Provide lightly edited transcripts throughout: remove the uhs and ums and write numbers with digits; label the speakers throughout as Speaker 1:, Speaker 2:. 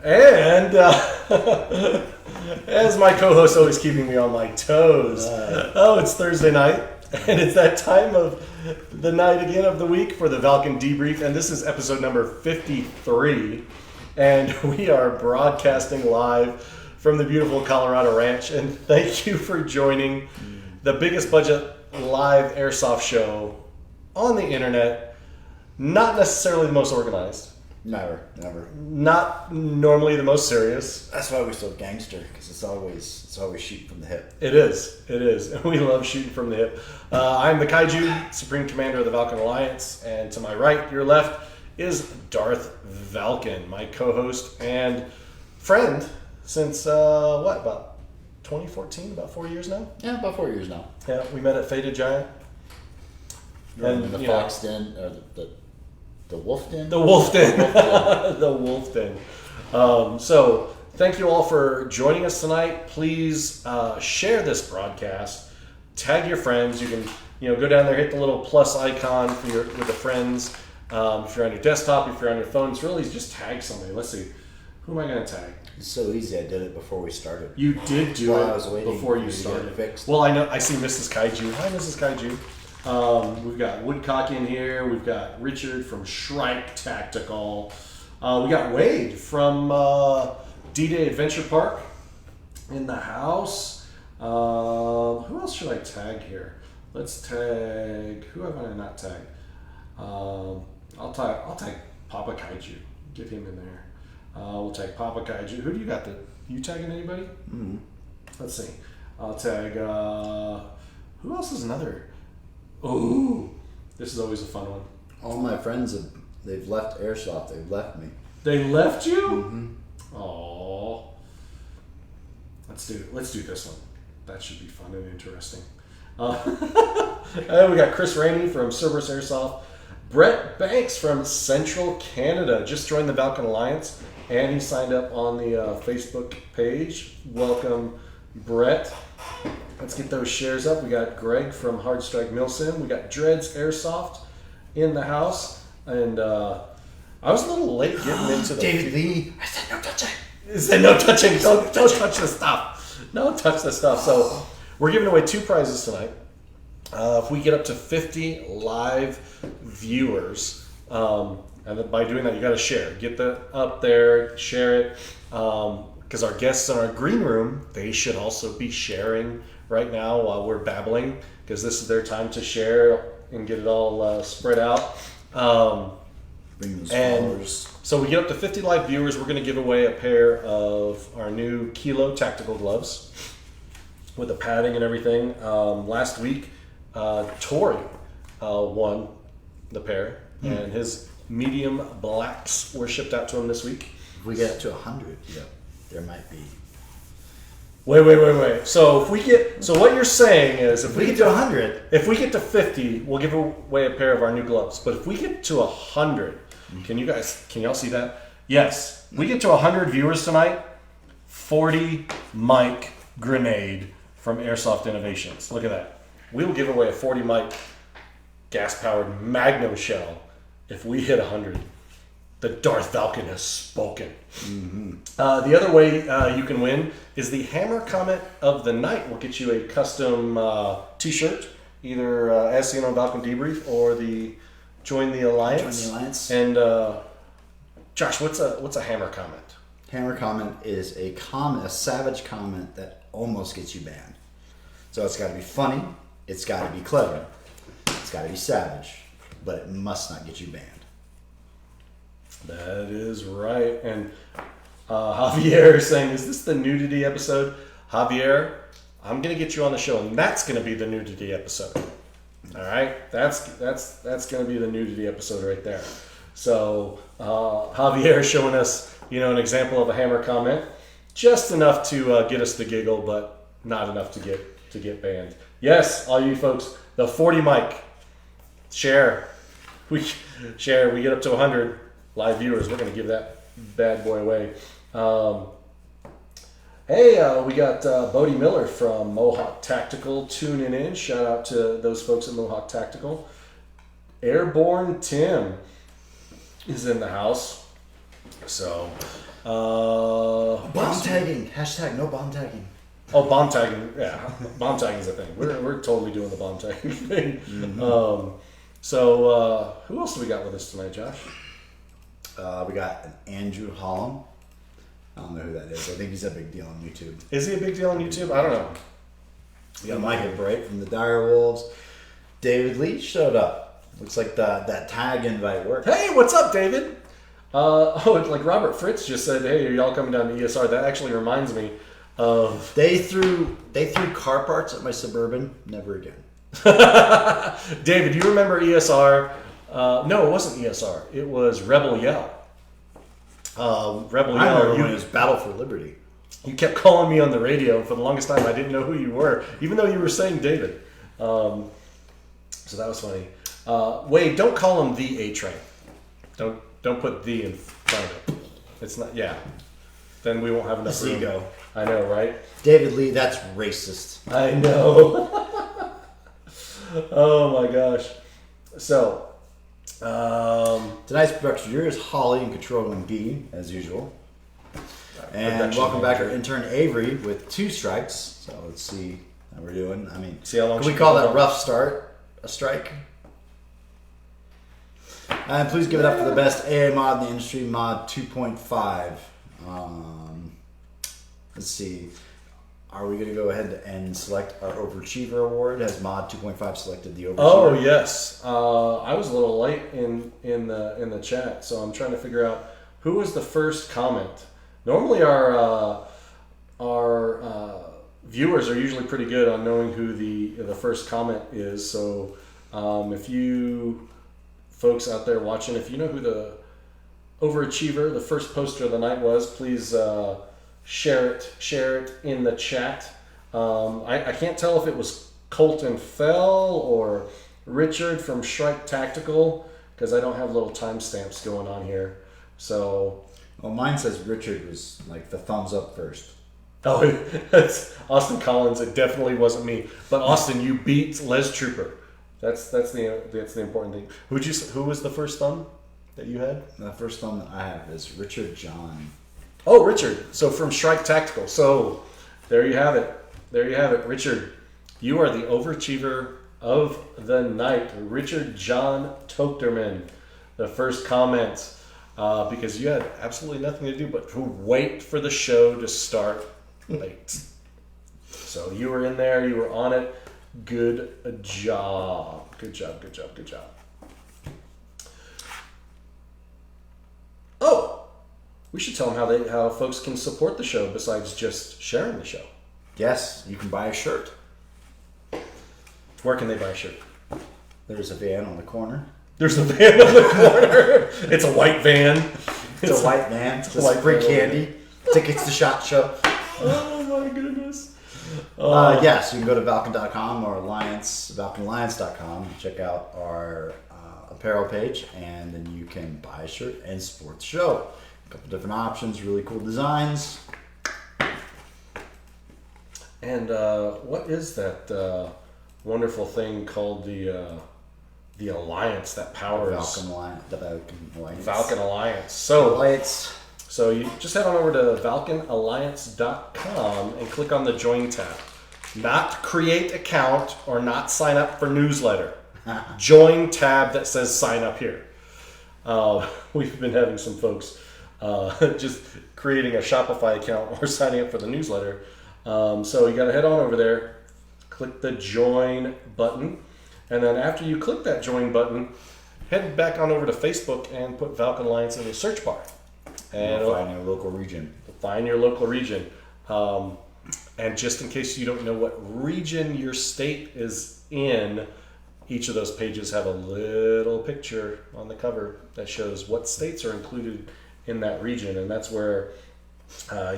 Speaker 1: And as my co-host always keeping me on my toes. It's Thursday night, and it's that time of the night again of the week for the Valken Debrief, and this is episode number 53, and we are broadcasting live from the beautiful Colorado Ranch, and thank you for joining the biggest budget live airsoft show on the internet. Not necessarily the most organized.
Speaker 2: Never.
Speaker 1: Not normally the most serious.
Speaker 2: That's why we're so gangster, because it's always shooting from the hip.
Speaker 1: It is, and we love shooting from the hip. I'm the Kaiju, Supreme Commander of the Valken Alliance, and to my right, your left, is Darth Valken, my co-host and friend since, about 2014? About 4 years now?
Speaker 2: Yeah, about 4 years now.
Speaker 1: Yeah, we met at Faded Giant.
Speaker 2: And the Fox Den, or the Wolf Den?
Speaker 1: The Wolf Den. The Wolf Den. So, thank you all for joining us tonight. Please share this broadcast. Tag your friends. You can, go down there, hit the little plus icon with the friends. If you're on your desktop, if you're on your phone, it's really just tag somebody. Let's see. Who am I going to tag?
Speaker 2: It's so easy. I did it before we started.
Speaker 1: You did do
Speaker 2: While
Speaker 1: it
Speaker 2: I was waiting
Speaker 1: before you
Speaker 2: to get it
Speaker 1: started.
Speaker 2: fixed.
Speaker 1: Well, I see Mrs. Kaiju. Hi, Mrs. Kaiju. We've got Woodcock in here. We've got Richard from Shrike Tactical. We got Wade from D-Day Adventure Park in the house. Who else should I tag here? Let's tag. Who have I not tagged? I'll tag Papa Kaiju. Get him in there. We'll tag Papa Kaiju. Who do you got? You tagging anybody?
Speaker 2: Mm-hmm.
Speaker 1: Let's see. I'll tag. Who else is another? Oh, this is always a fun one.
Speaker 2: All my friends they've left Airsoft. They've left me.
Speaker 1: They left you?
Speaker 2: Mm-hmm.
Speaker 1: Aww. Let's do this one. That should be fun and interesting. And we got Chris Rainey from Cerberus Airsoft. Brett Banks from Central Canada just joined the Valken Alliance, and he signed up on the Facebook page. Welcome, Brett. Let's get those shares up. We got Greg from Hard Strike Milsim. We got Dreads Airsoft in the house. And I was a little late getting into the...
Speaker 2: David Lee. I said no touching.
Speaker 1: He said no touching. Don't touch the stuff. Don't touch the stuff. So we're giving away 2 prizes tonight. If we get up to 50 live viewers, and by doing that, you got to share. Get that up there, share it. Because our guests in our green room, they should also be sharing right now while we're babbling, because this is their time to share and get it all spread out.
Speaker 2: Bring those
Speaker 1: and
Speaker 2: flowers.
Speaker 1: so we get up to 50 live viewers. We're going to give away a pair of our new Kilo tactical gloves with the padding and everything. Last week, Tori won the pair, and his medium blacks were shipped out to him this week.
Speaker 2: If we get to 100, there might be.
Speaker 1: Wait. So what you're saying is, if
Speaker 2: we get to 100,
Speaker 1: if we get to 50, we'll give away a pair of our new gloves. But if we get to 100, can y'all see that? Yes, we get to 100 viewers tonight. 40 mic grenade from Airsoft Innovations. Look at that. We'll give away a 40 mic gas powered Magnum shell if we hit 100. The Darth Valken has spoken.
Speaker 2: Mm-hmm.
Speaker 1: The other way you can win is the Hammer Comment of the Night. We'll get you a custom t-shirt, either as seen on Valken Debrief or the Join the Alliance. And Josh, what's a Hammer Comment?
Speaker 2: Hammer Comment is a savage comment that almost gets you banned. So it's got to be funny, it's got to be clever, it's got to be savage, but it must not get you banned.
Speaker 1: That is right. And Javier is saying, is this the nudity episode? Javier, I'm going to get you on the show, and that's going to be the nudity episode. All right? That's going to be the nudity episode right there. So Javier is showing us, an example of a hammer comment. Just enough to get us to giggle, but not enough to get banned. Yes, all you folks, the 40 mic. Share. We get up to 100 live viewers. We're going to give that bad boy away. We got Bodie Miller from Mohawk Tactical tuning in. Shout out to those folks at Mohawk Tactical. Airborne Tim is in the house. So,
Speaker 2: Bomb tagging. Hashtag no bomb tagging.
Speaker 1: Oh, bomb tagging. Yeah, bomb tagging is a thing. We're totally doing the bomb tagging thing.
Speaker 2: Mm-hmm.
Speaker 1: Who else do we got with us tonight, Josh?
Speaker 2: We got an Andrew Holland. I don't know who that is. I think he's a big deal on YouTube.
Speaker 1: Is he a big deal on YouTube? I don't know.
Speaker 2: We got Michael Bright from the Dire Wolves. David Lee showed up. Looks like that tag invite worked.
Speaker 1: Hey, what's up, David? It's like Robert Fritz just said, hey, are y'all coming down to ESR? That actually reminds me of...
Speaker 2: They threw car parts at my Suburban. Never again.
Speaker 1: David, do you remember ESR? No, it wasn't ESR. It was Rebel Yell. Rebel
Speaker 2: I
Speaker 1: Yell.
Speaker 2: remember when it was Battle for Liberty.
Speaker 1: You kept calling me on the radio, and for the longest time I didn't know who you were, even though you were saying David. So that was funny. Wade, don't call him the A-Train. Don't put the in front of it. It's not, yeah. Then we won't have enough room.
Speaker 2: Ego.
Speaker 1: I know, right?
Speaker 2: David Lee, that's racist.
Speaker 1: I know. Oh my gosh. So,
Speaker 2: tonight's producer is Holly in Control and B, as usual. And welcome back our intern Avery with 2 strikes. So let's see how we're doing. I mean,
Speaker 1: see how long
Speaker 2: can we call that rough start a strike? And please give it up for the best AA mod in the industry, Mod 2.5. Let's see. Are we going to go ahead and select our Overachiever Award? Has Mod 2.5 selected the Overachiever?
Speaker 1: Oh yes, I was a little late in the chat, so I'm trying to figure out who was the first comment. Normally, our viewers are usually pretty good on knowing who the first comment is. So if you folks out there watching, if you know who the Overachiever, the first poster of the night was, please share it in the chat. I can't tell if it was Colton Fell or Richard from Shrike Tactical because I don't have little timestamps going on here. So,
Speaker 2: well, mine says Richard was like the thumbs up first.
Speaker 1: Oh, that's Austin Collins. It definitely wasn't me. But Austin, you beat Les Trooper. That's the important thing. Who was the first thumb that you had?
Speaker 2: The first thumb that I have is Richard John.
Speaker 1: Oh, Richard. So from Shrike Tactical. So there you have it. There you have it. Richard, you are the overachiever of the night. Richard John Tochterman, the first comment, because you had absolutely nothing to do but to wait for the show to start late. So you were in there. You were on it. Good job. Good job. Good job. Good job. Oh, we should tell them how folks can support the show besides just sharing the show.
Speaker 2: Yes, you can buy a shirt.
Speaker 1: Where can they buy a shirt?
Speaker 2: There's a van on the corner.
Speaker 1: There's a van on the corner. It's a white van.
Speaker 2: It's a white van. It's
Speaker 1: white
Speaker 2: free
Speaker 1: van.
Speaker 2: candy. Tickets to SHOT Show.
Speaker 1: Oh my goodness.
Speaker 2: Yes, you can go to Valken.com or ValkenAlliance.com. Check out our apparel page, and then you can buy a shirt and support the show. A couple different options, really cool designs.
Speaker 1: And what is that wonderful thing called the Alliance that powers
Speaker 2: The Valken Alliance.
Speaker 1: Valken Alliance. So you just head on over to ValkenAlliance.com and click on the Join tab. Not create account or not sign up for newsletter. Join tab that says sign up here. We've been having some folks just creating a Shopify account or signing up for the newsletter. So you got to head on over there, click the Join button, and then after you click that Join button, head back on over to Facebook and put Valken Alliance in the search bar. And
Speaker 2: you'll find your local region.
Speaker 1: Find your local region. And just in case you don't know what region your state is in, each of those pages have a little picture on the cover that shows what states are included in that region. And that's where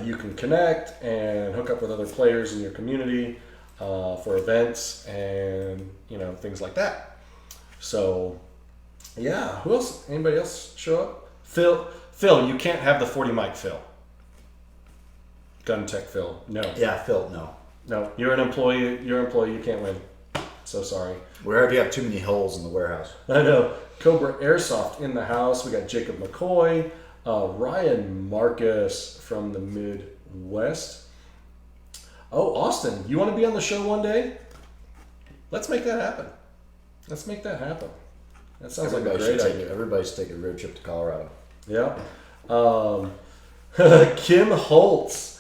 Speaker 1: you can connect and hook up with other players in your community for events and things like that. So, yeah. Who else? Anybody else show up? Phil, you can't have the 40 mic Phil. Gun Tech Phil. No.
Speaker 2: Yeah, Phil, no.
Speaker 1: No, you're an employee. You're an employee. You can't win. So sorry.
Speaker 2: We already have too many holes in the warehouse.
Speaker 1: I know. Cobra Airsoft in the house. We got Jacob McCoy. Ryan Marcus from the Midwest. Oh, Austin, you want to be on the show one day? Let's make that happen. That sounds like a great idea.
Speaker 2: Everybody should take a road trip to Colorado.
Speaker 1: Yeah. Kim Holtz.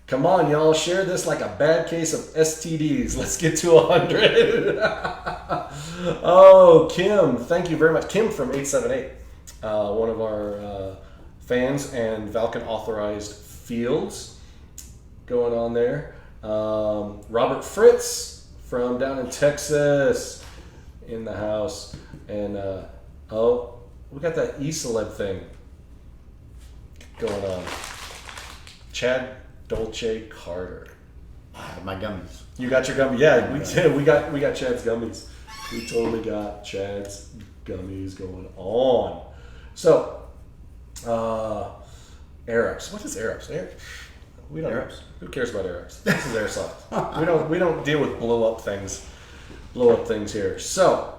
Speaker 1: Come on, y'all. Share this like a bad case of STDs. Let's get to 100. Oh, Kim. Thank you very much. Kim from 878. One of our fans and Valken authorized fields going on there. Robert Fritz from down in Texas in the house. And, we got that E-Celeb thing going on. Chad Dolce Carter.
Speaker 2: I have my gummies.
Speaker 1: You got your gummies? Yeah, we did. We got Chad's gummies. We totally got Chad's gummies going on. So, air ups. What is air ups? We don't.
Speaker 2: Air ups.
Speaker 1: Who cares about air ups? This is airsoft. We don't deal with blow up things here. So,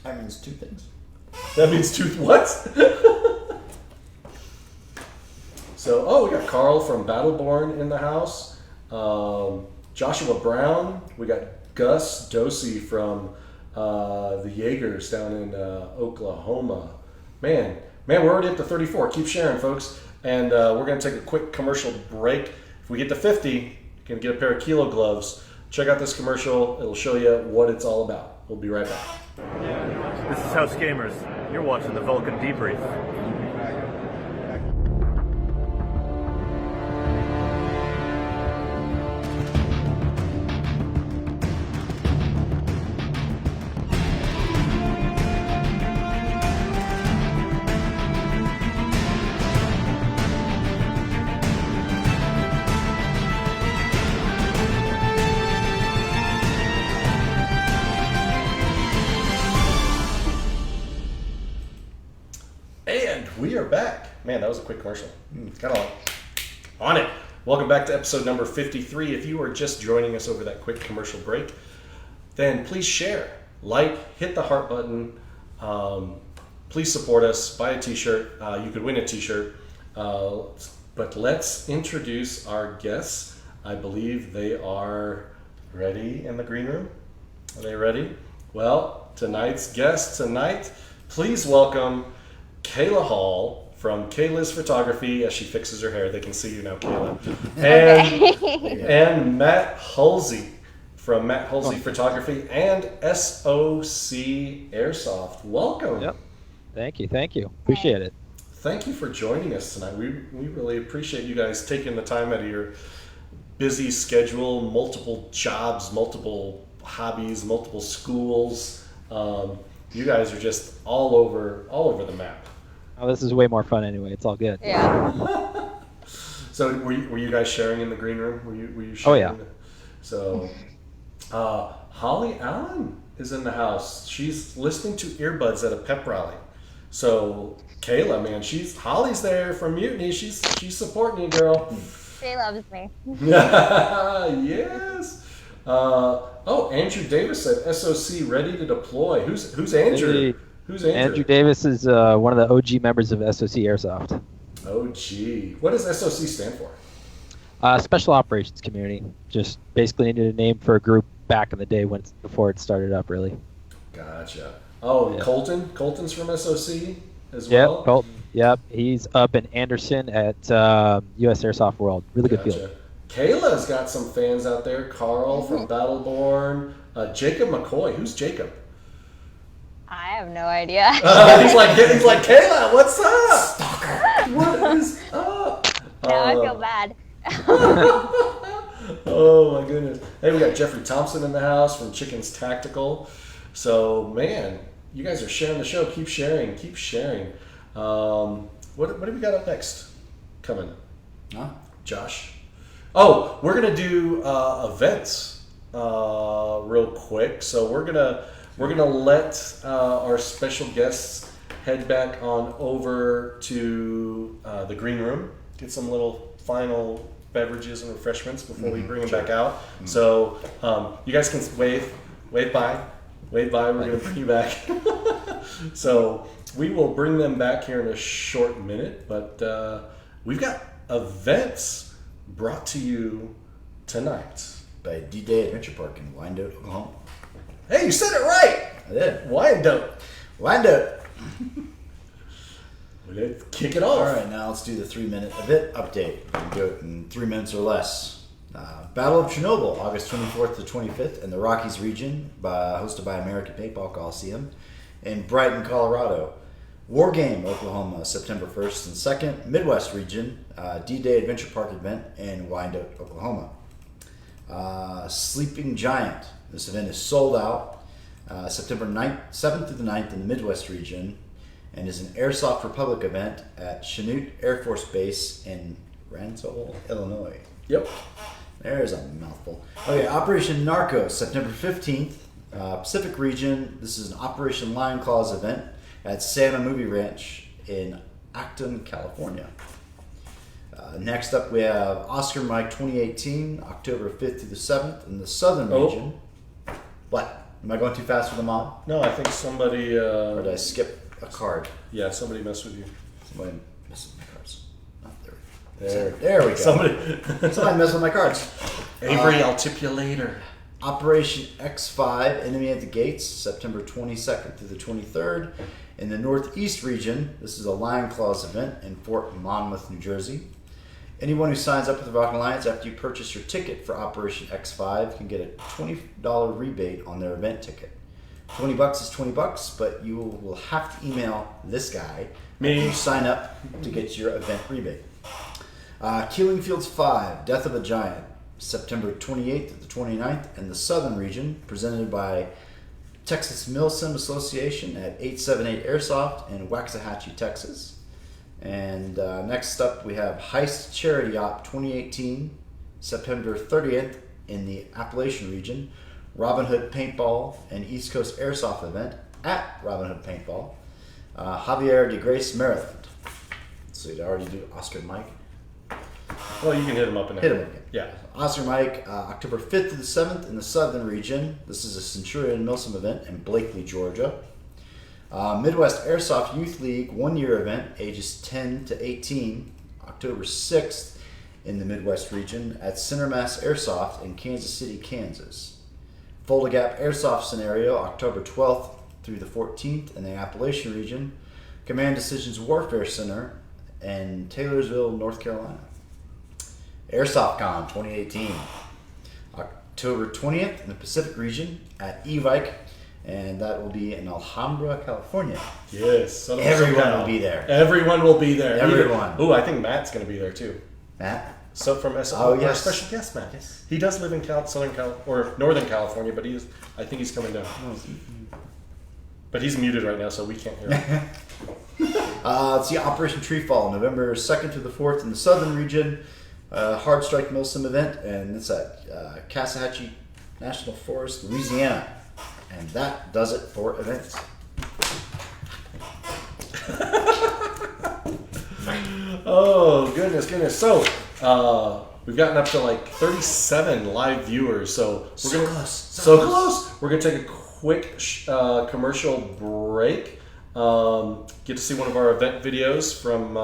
Speaker 2: that means two things.
Speaker 1: That means two what? So, we got Carl from Battleborn in the house. Joshua Brown. We got Gus Dosey from the Jaegers down in Oklahoma. Man, we're already up to 34. Keep sharing, folks. And we're going to take a quick commercial break. If we get to 50, you can get a pair of Kilo gloves. Check out this commercial. It'll show you what it's all about. We'll be right back.
Speaker 3: This is House Gamers. You're watching the Valken Debrief.
Speaker 1: We are back. Man, that was a quick commercial. Kind of on it. Welcome back to episode number 53. If you are just joining us over that quick commercial break, then please share, like, hit the heart button. Please support us. Buy a t-shirt. You could win a t-shirt. But let's introduce our guests. I believe they are ready in the green room. Are they ready? Well, tonight's guest tonight, please welcome Kayla Hall from Kayla's Photography as she fixes her hair. They can see you now, Kayla. And Matt Hulsey from Matt Hulsey Photography and SOC Airsoft. Welcome.
Speaker 4: Yep. Thank you. Appreciate it.
Speaker 1: Thank you for joining us tonight. We really appreciate you guys taking the time out of your busy schedule, multiple jobs, multiple hobbies, multiple schools. You guys are just all over the map.
Speaker 4: Oh, this is way more fun anyway. It's all good.
Speaker 5: Yeah.
Speaker 1: So were you guys sharing in the green room? Were you sharing?
Speaker 4: Oh yeah.
Speaker 1: So Holly Allen is in the house. She's listening to earbuds at a pep rally. So Kayla, man, Holly's there from Mutiny. She's supporting you, girl.
Speaker 5: She loves me.
Speaker 1: Yes. Andrew Davis said SOC ready to deploy. Who's Andrew? Who's Andrew?
Speaker 4: Andrew Davis is one of the OG members of SOC Airsoft.
Speaker 1: OG. What does SOC stand for?
Speaker 4: Special Operations Community. Just basically needed a name for a group back in the day before it started up, really.
Speaker 1: Gotcha. Oh, yeah. Colton's from SOC as well?
Speaker 4: Yep, Colton. Yep, he's up in Anderson at US Airsoft World. Really good field.
Speaker 1: Kayla's got some fans out there. Carl from Battleborn. Jacob McCoy. Who's Jacob?
Speaker 5: I have no idea.
Speaker 1: He's like Kayla, what's up? Stalker. What is up?
Speaker 5: Now I feel bad.
Speaker 1: Oh my goodness. Hey, we got Jeffrey Thompson in the house from Chickens Tactical. So man, you guys are sharing the show. Keep sharing. What do we got up next? Coming.
Speaker 2: Huh?
Speaker 1: Josh. Oh, we're gonna do events real quick. So we're gonna let our special guests head back on over to the green room, get some little final beverages and refreshments before we bring them back out. So you guys can wave by. We're gonna bring you back. So We will bring them back here in a short minute, but we've got events brought to you tonight
Speaker 2: by D-Day Adventure Park in Wyandotte, Oklahoma.
Speaker 1: Hey, you said it right!
Speaker 2: I did.
Speaker 1: Wyandotte.
Speaker 2: Wyandotte.
Speaker 1: Let's kick it off.
Speaker 2: All right, now let's do the 3-minute event update. We can do it in 3 minutes or less. Battle of Chernobyl, August 24th to 25th in the Rockies region, hosted by American Paintball Coliseum in Brighton, Colorado. War Game, Oklahoma, September 1st and 2nd. Midwest region, D-Day Adventure Park event in Wyandotte, Oklahoma. Sleeping Giant, this event is sold out September 7th through the 9th in the Midwest region and is an Airsoft Republic event at Chanute Air Force Base in Ransell, Illinois.
Speaker 1: Yep.
Speaker 2: There's a mouthful. Okay, Operation Narcos, September 15th, Pacific region. This is an Operation Lion Claws event at Santa Movie Ranch in Acton, California. Next up, we have Oscar Mike 2018, October 5th through the 7th in the Southern region. What? Am I going too fast for the mom?
Speaker 1: No, I think somebody...
Speaker 2: or did I skip a card?
Speaker 1: Yeah, somebody messed with you.
Speaker 2: Somebody messed with my cards. Oh,
Speaker 1: There
Speaker 2: we go.
Speaker 1: Somebody
Speaker 2: messed with my cards.
Speaker 1: Avery, I'll tip you later.
Speaker 2: Operation X5, Enemy at the Gates, September 22nd through the 23rd. In the Northeast region, this is a Lion Claws event in Fort Monmouth, New Jersey. Anyone who signs up with the Valken Alliance after you purchase your ticket for Operation X5 can get a $20 rebate on their event ticket. $20 is $20, but you will have to email this guy
Speaker 1: Me.
Speaker 2: if you sign up to get your event rebate. Killing Fields 5, Death of a Giant, September 28th to the 29th in the Southern region, presented by Texas Milsim Association at 878 Airsoft in Waxahachie, Texas. And next up, we have Heist Charity Op 2018, September 30th in the Appalachian region, Robin Hood Paintball and East Coast Airsoft event at Robin Hood Paintball, Javier de Grace, Maryland. So you'd already do Oscar Mike.
Speaker 1: Well, you can hit him up and
Speaker 2: Hit him again.
Speaker 1: Yeah.
Speaker 2: Oscar Mike, October 5th to the 7th in the Southern region. This is a Centurion Milsom event in Blakely, Georgia. Midwest Airsoft Youth League 1-year event, ages 10 to 18, October 6th in the Midwest region at Center Mass Airsoft in Kansas City, Kansas. Folda Gap Airsoft Scenario, October 12th through the 14th in the Appalachian region, Command Decisions Warfare Center in Taylorsville, North Carolina. Airsoft Con 2018, October 20th in the Pacific region at Evike, and that will be in Alhambra, California.
Speaker 1: Yes.
Speaker 2: Everyone will be there.
Speaker 1: Everyone will be there.
Speaker 2: Everyone.
Speaker 1: Oh, I think Matt's going to be there too.
Speaker 2: Matt?
Speaker 1: So from S.
Speaker 2: Oh,
Speaker 1: our
Speaker 2: yes.
Speaker 1: special guest, Matt.
Speaker 2: Yes.
Speaker 1: He does live in Southern Cal or Northern California, but I think he's coming down. But he's muted right now, so we can't hear him.
Speaker 2: Let's see, Operation Tree Fall, November 2nd to the 4th in the Southern region. Hard Strike Milsim event, and it's at Cassahatchee National Forest, Louisiana. And that does it for events.
Speaker 1: Oh, goodness. So, we've gotten up to like 37 live viewers. So we're
Speaker 2: So
Speaker 1: gonna
Speaker 2: close.
Speaker 1: So close. We're gonna take a quick commercial break. Get to see one of our event videos from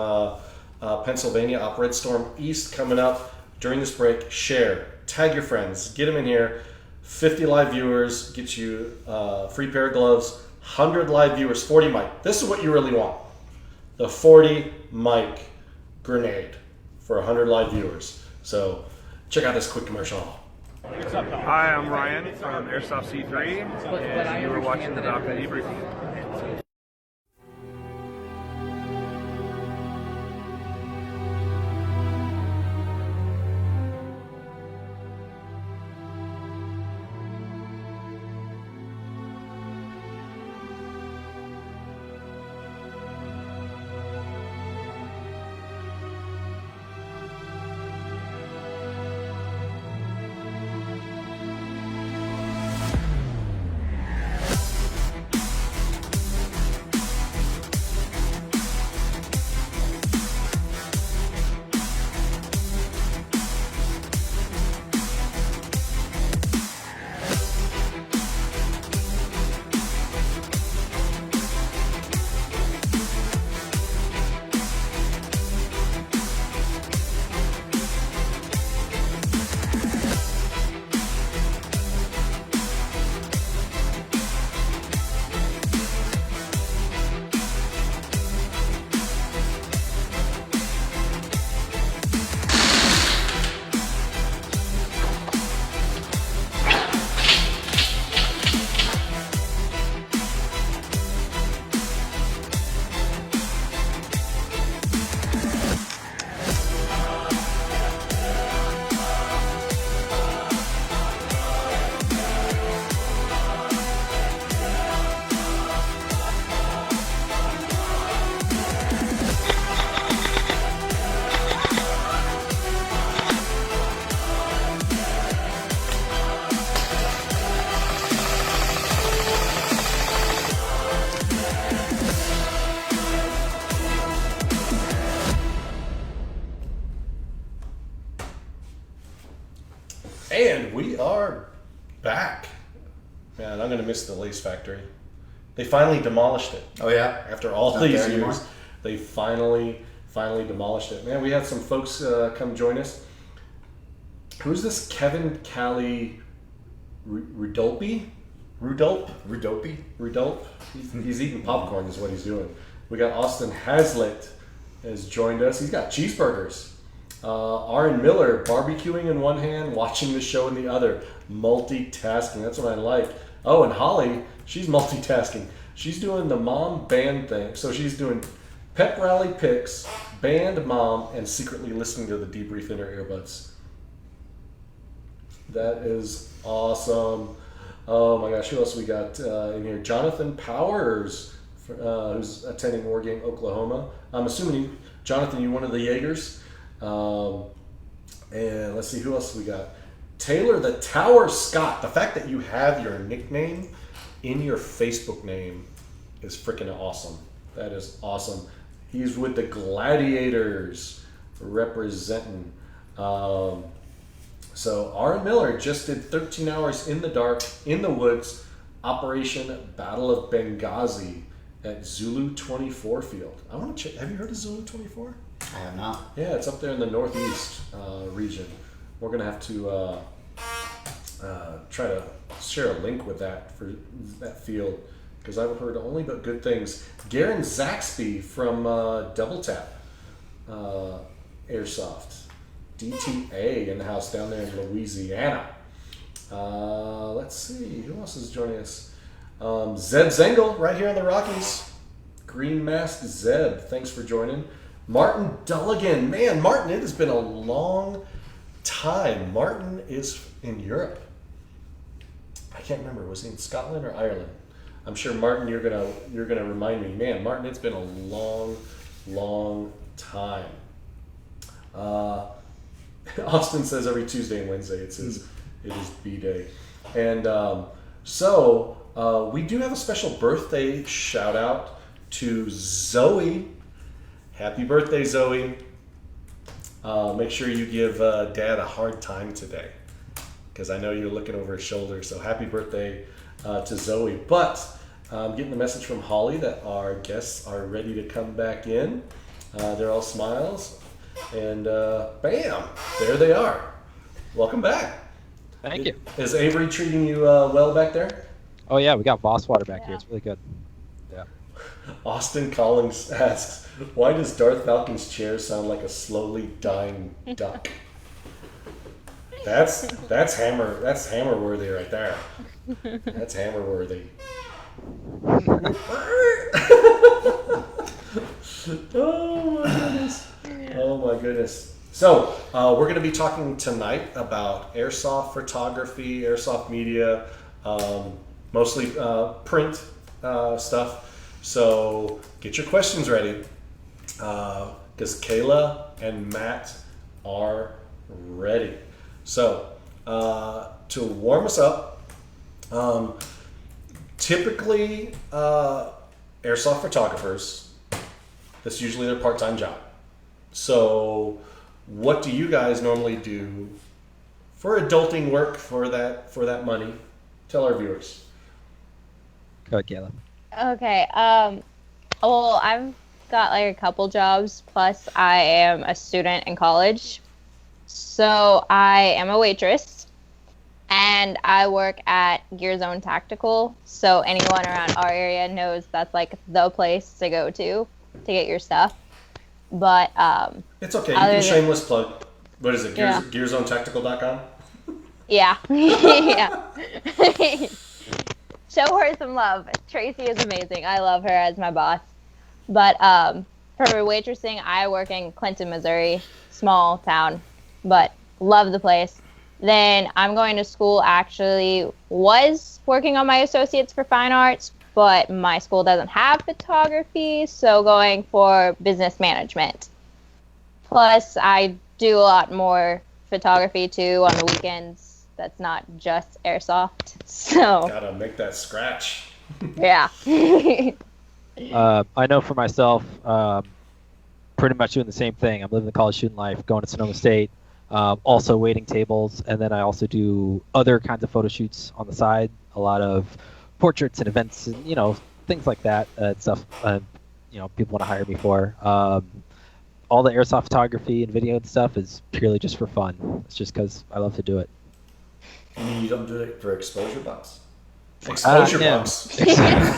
Speaker 1: Pennsylvania, Operate Storm East, coming up during this break. Share, tag your friends, get them in here. 50 live viewers get you free pair of gloves. 100 live viewers, 40 mic. This is what you really want. The 40 mic grenade for 100 live viewers. So check out this quick commercial.
Speaker 3: Hi, I'm Ryan from Airsoft C3, and you are watching the Valken Debrief.
Speaker 1: are back. Man, I'm gonna miss the Lace Factory. They finally demolished it.
Speaker 2: Oh yeah.
Speaker 1: After all
Speaker 2: Not
Speaker 1: these
Speaker 2: there anymore?
Speaker 1: years, they finally demolished it. Man, we had some folks come join us. Who's this Kevin Callie Rudolph? He's eating popcorn is what he's doing. We got Austin Hazlitt has joined us. He's got cheeseburgers. Aaron Miller, barbecuing in one hand, watching the show in the other. Multitasking. That's what I like. Oh, and Holly, she's multitasking. She's doing the mom band thing. So she's doing pep rally pics, band mom, and secretly listening to the debrief in her earbuds. That is awesome. Oh my gosh, who else we got in here? Jonathan Powers, who's attending War Game Oklahoma. I'm assuming, Jonathan, you one of the Jaegers. And let's see, who else we got? Taylor the Tower Scott. The fact that you have your nickname in your Facebook name is freaking awesome. That is awesome. He's with the Gladiators representing. So Aaron Miller just did 13 hours in the dark, in the woods, Operation Battle of Benghazi at Zulu 24 field. I want to check. Have you heard of Zulu 24?
Speaker 2: I have not.
Speaker 1: Yeah, it's up there in the northeast region. We're gonna have to try to share a link with that for that field because I've heard only but good things. Garen Zaxby from Double Tap Airsoft. DTA in the house down there in Louisiana. Let's see, who else is joining us? Zeb Zengel, right here in the Rockies. Green Mask Zeb, thanks for joining. Martin Dulligan, man, Martin, it has been a long time. Martin is in Europe. I can't remember, was he in Scotland or Ireland? I'm sure, Martin, you're gonna remind me. Man, Martin, it's been a long time. Austin says every Tuesday and Wednesday it is B-Day. And so we do have a special birthday shout out to Zoe. Happy birthday, Zoe. Make sure you give Dad a hard time today because I know you're looking over his shoulder. So happy birthday to Zoe. But I'm getting the message from Holly that our guests are ready to come back in. They're all smiles. And bam, there they are. Welcome back.
Speaker 4: Thank you.
Speaker 1: Is Avery treating you well back there?
Speaker 4: Oh yeah, we got Boss Water back here. It's really good. Yeah.
Speaker 1: Austin Collins asks, why does Darth Valken's chair sound like a slowly dying duck? That's hammer worthy right there. That's hammer worthy. Oh my goodness. So we're going to be talking tonight about airsoft photography, airsoft media, mostly print stuff. So get your questions ready because Kayla and Matt are ready. So to warm us up, typically airsoft photographers, that's usually their part-time job. So what do you guys normally do for adulting work for that money? Tell our viewers.
Speaker 4: Go ahead, Kayla.
Speaker 5: Okay. Well, I've got like a couple jobs. Plus, I am a student in college. So I am a waitress, and I work at Gear Zone Tactical. So anyone around our area knows that's like the place to go to get your stuff. But
Speaker 1: it's okay. You can shameless plug. What is it? GearZoneTactical.com?
Speaker 5: Yeah. Yeah. Show her some love. Tracy is amazing. I love her as my boss. But for waitressing, I work in Clinton, Missouri, small town, but love the place. Then I'm going to school. Actually, was working on my associates for fine arts, but my school doesn't have photography, so going for business management. Plus, I do a lot more photography too on the weekends. That's not just airsoft. So
Speaker 1: gotta make that scratch.
Speaker 5: Yeah.
Speaker 4: I know for myself, pretty much doing the same thing. I'm living the college student life, going to Sonoma State, also waiting tables, and then I also do other kinds of photo shoots on the side. A lot of portraits and events, and things like that. Stuff people want to hire me for. All the airsoft photography and video and stuff is purely just for fun. It's just because I love to do it.
Speaker 2: You mean you don't do it for exposure bucks?
Speaker 1: Exposure bucks.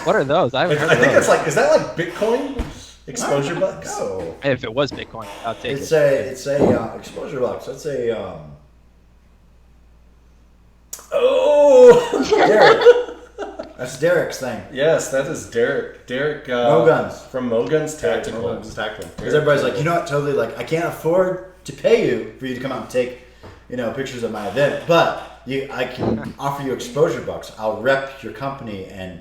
Speaker 4: What are those? I haven't heard
Speaker 1: I
Speaker 4: of
Speaker 1: think
Speaker 4: those.
Speaker 1: is that like Bitcoin? Exposure bucks?
Speaker 2: No.
Speaker 4: If it was Bitcoin, I'll take
Speaker 2: It's
Speaker 4: it.
Speaker 2: a exposure bucks. That's a
Speaker 1: Oh!
Speaker 2: Derek. That's Derek's thing.
Speaker 1: Yes, that is Derek. Derek
Speaker 2: Moguns.
Speaker 1: From Moguns Tactical.
Speaker 2: Moguns Tactical. Because everybody's like, totally like, I can't afford to pay you for you to come out and take, pictures of my event, but I can offer you exposure bucks. I'll rep your company and,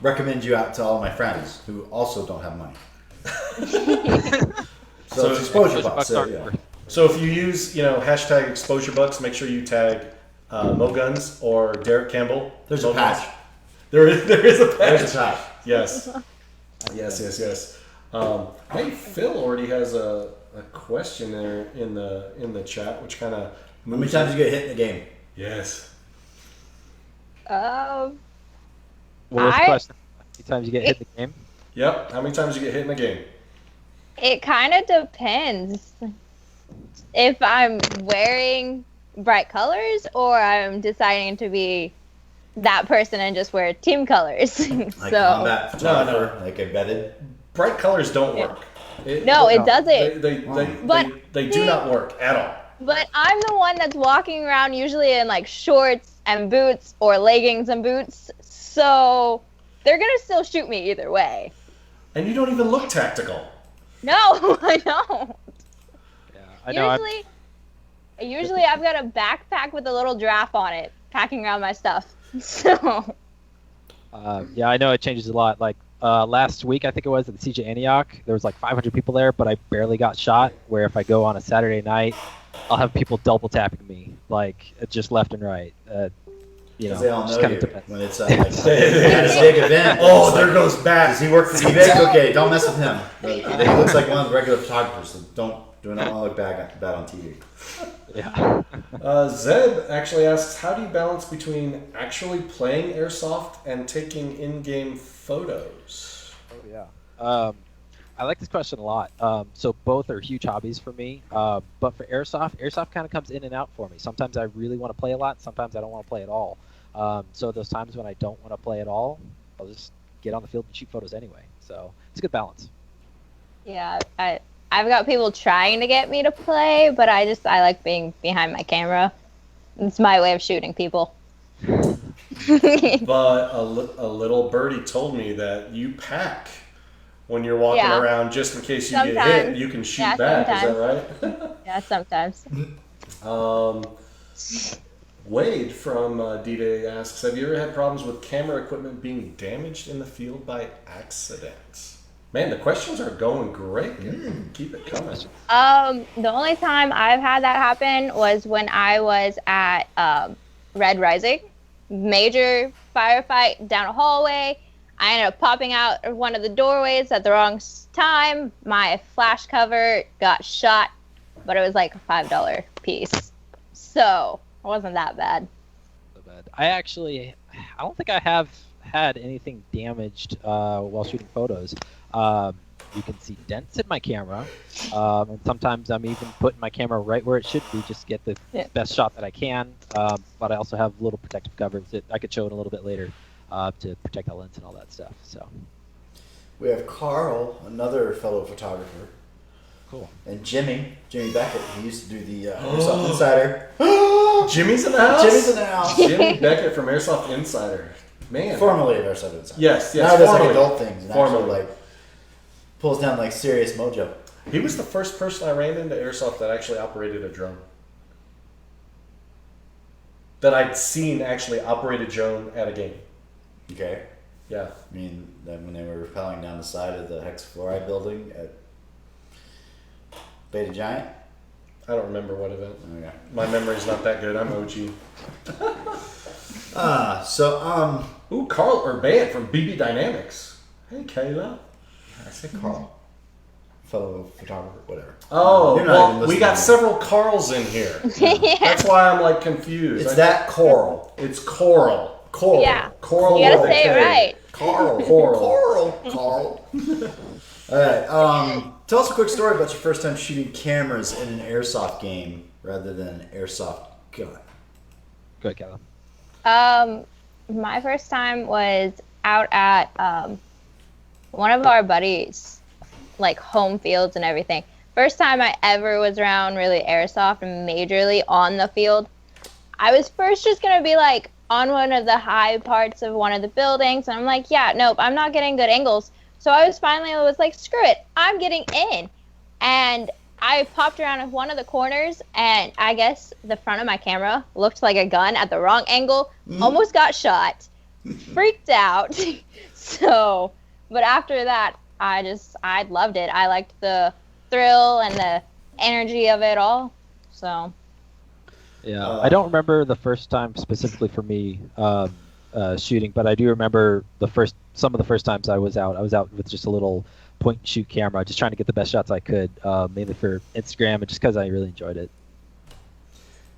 Speaker 2: recommend you out to all my friends who also don't have money. so it's exposure bucks.
Speaker 1: So if you use, hashtag exposure bucks, make sure you tag Moguns or Derek Campbell.
Speaker 2: There's
Speaker 1: Moguns.
Speaker 2: a patch.
Speaker 1: There is a patch.
Speaker 2: There's a patch.
Speaker 1: Yes. Yes. Hey, Phil already has a question there in the chat, which kind of.
Speaker 2: How many times you get hit in the game?
Speaker 1: Yes.
Speaker 4: What was the question? How many times you get hit in the game?
Speaker 1: Yep. How many times you get hit in the game?
Speaker 5: It kind of depends. If I'm wearing bright colors or I'm deciding to be that person and just wear team colors.
Speaker 2: Like combat photographer, like embedded.
Speaker 1: Bright colors don't work.
Speaker 5: It doesn't.
Speaker 1: They do not work at all.
Speaker 5: But I'm the one that's walking around usually in like shorts and boots or leggings and boots. So they're going to still shoot me either way.
Speaker 1: And you don't even look tactical.
Speaker 5: No, I don't.
Speaker 4: Yeah, I know.
Speaker 5: Usually I've got a backpack with a little giraffe on it, packing around my stuff. So.
Speaker 4: Yeah, I know it changes a lot. Like last week, I think it was at the CJ Antioch, there was like 500 people there, but I barely got shot. Where if I go on a Saturday night, I'll have people double tapping me, like just left and right.
Speaker 2: They all know
Speaker 4: kind
Speaker 2: you
Speaker 4: of depends.
Speaker 2: when it's like a big event.
Speaker 1: Oh, there goes back.
Speaker 2: Does he work for eBay? Okay, don't mess with him. He looks like one of the regular photographers. So do not want to look bad on TV.
Speaker 4: Yeah.
Speaker 1: Zeb actually asks, how do you balance between actually playing airsoft and taking in-game photos?
Speaker 4: Oh yeah. I like this question a lot. So both are huge hobbies for me. But for airsoft kind of comes in and out for me. Sometimes I really want to play a lot. Sometimes I don't want to play at all. So those times when I don't want to play at all, I'll just get on the field and shoot photos anyway. So it's a good balance.
Speaker 5: Yeah, I've got people trying to get me to play, but I like being behind my camera. It's my way of shooting people.
Speaker 1: But a little birdie told me that you pack when you're walking around just in case you get hit. You can shoot back. Sometimes. Is that right?
Speaker 5: Yeah, sometimes.
Speaker 1: Wade from D-Day asks, have you ever had problems with camera equipment being damaged in the field by accident? Man, the questions are going great. Keep it coming.
Speaker 5: The only time I've had that happen was when I was at Red Rising. Major firefight down a hallway. I ended up popping out of one of the doorways at the wrong time. My flash cover got shot, but it was like a $5 piece. So it wasn't that bad.
Speaker 4: I don't think I have had anything damaged while shooting photos. You can see dents in my camera, and sometimes I'm even putting my camera right where it should be, just to get the best shot that I can. But I also have little protective covers that I could show it a little bit later to protect the lens and all that stuff. So
Speaker 2: we have Carl, another fellow photographer.
Speaker 4: Cool.
Speaker 2: And Jimmy Beckett, he used to do the Airsoft Insider.
Speaker 1: Jimmy's in the house?
Speaker 2: Jimmy's in the house.
Speaker 1: Jimmy Beckett from Airsoft Insider. Man.
Speaker 2: Formerly of Airsoft Insider.
Speaker 1: Yes.
Speaker 2: Now he does like adult things and actually pulls down like serious mojo.
Speaker 1: He was the first person I ran into Airsoft that actually operated a drone. That I'd seen actually operate a drone at a game.
Speaker 2: Okay.
Speaker 1: Yeah.
Speaker 2: I mean, when they were rappelling down the side of the hexafluoride building at Beta Giant?
Speaker 1: I don't remember what event.
Speaker 2: Okay.
Speaker 1: My memory's not that good. I'm OG.
Speaker 2: Ooh,
Speaker 1: Carl Urbant from BB Dynamics. Hey, Kayla.
Speaker 2: I said Carl. fellow photographer, whatever.
Speaker 1: Oh,
Speaker 2: You're not even
Speaker 1: well, we
Speaker 2: listening
Speaker 1: got
Speaker 2: to me.
Speaker 1: several Carls in here.
Speaker 5: Yeah.
Speaker 1: That's why I'm like confused.
Speaker 2: It's that Coral.
Speaker 1: It's Coral.
Speaker 2: Coral.
Speaker 5: Yeah.
Speaker 1: Coral.
Speaker 5: You gotta
Speaker 1: with a
Speaker 5: say it
Speaker 1: K.
Speaker 5: right.
Speaker 2: Coral.
Speaker 1: Coral.
Speaker 2: Carl. All right. Tell us a quick story about your first time shooting cameras in an airsoft game rather than an airsoft gun.
Speaker 4: Go ahead, Kayla.
Speaker 5: My first time was out at one of our buddies, like home fields and everything. First time I ever was around really airsoft and majorly on the field. I was first just gonna be like on one of the high parts of one of the buildings, and I'm like, yeah, nope, I'm not getting good angles. So I was like, screw it, I'm getting in. And I popped around one of the corners, and I guess the front of my camera looked like a gun at the wrong angle, almost got shot, freaked out. So, but after that, I loved it. I liked the thrill and the energy of it all. So.
Speaker 4: Yeah, I don't remember the first time specifically for me shooting, but I do remember some of the first times I was out. I was out with just a little point and shoot camera, just trying to get the best shots I could, mainly for Instagram and just because I really enjoyed it.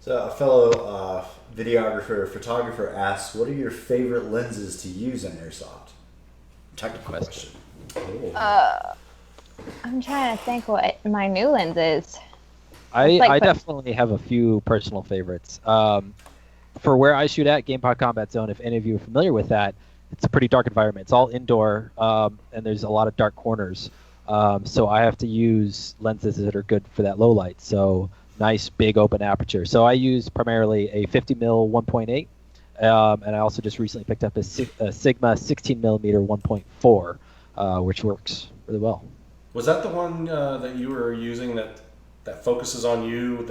Speaker 2: So a fellow videographer, photographer asks, what are your favorite lenses to use in airsoft? Technical question.
Speaker 5: I'm trying to think what my new lens is.
Speaker 4: I definitely have a few personal favorites. For where I shoot at, Game Pod Combat Zone, if any of you are familiar with that, it's a pretty dark environment. It's all indoor, and there's a lot of dark corners. So I have to use lenses that are good for that low light. So nice, big, open aperture. So I use primarily a 50 mm 1.8, and I also just recently picked up a Sigma 16 millimeter 1.4, which works really well.
Speaker 1: Was that the one that you were using that focuses on you,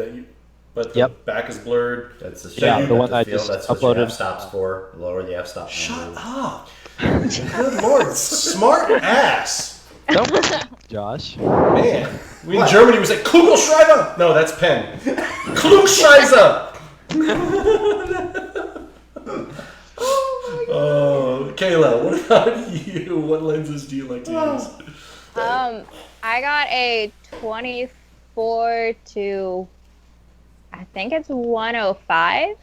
Speaker 1: but the
Speaker 4: Yep.
Speaker 1: back is blurred?
Speaker 2: That's the
Speaker 4: the one I just
Speaker 2: That's
Speaker 4: uploaded.
Speaker 2: what your f-stops for. Lower the f-stop.
Speaker 1: Shut up! Good lord, smart ass!
Speaker 4: Don't Josh.
Speaker 1: Man, in Germany we say Kugelschreiber. No, that's pen. Klugscheißer. Oh, Kayla, what about you? What lenses do you like to use?
Speaker 5: I got a 24 to, I think it's 105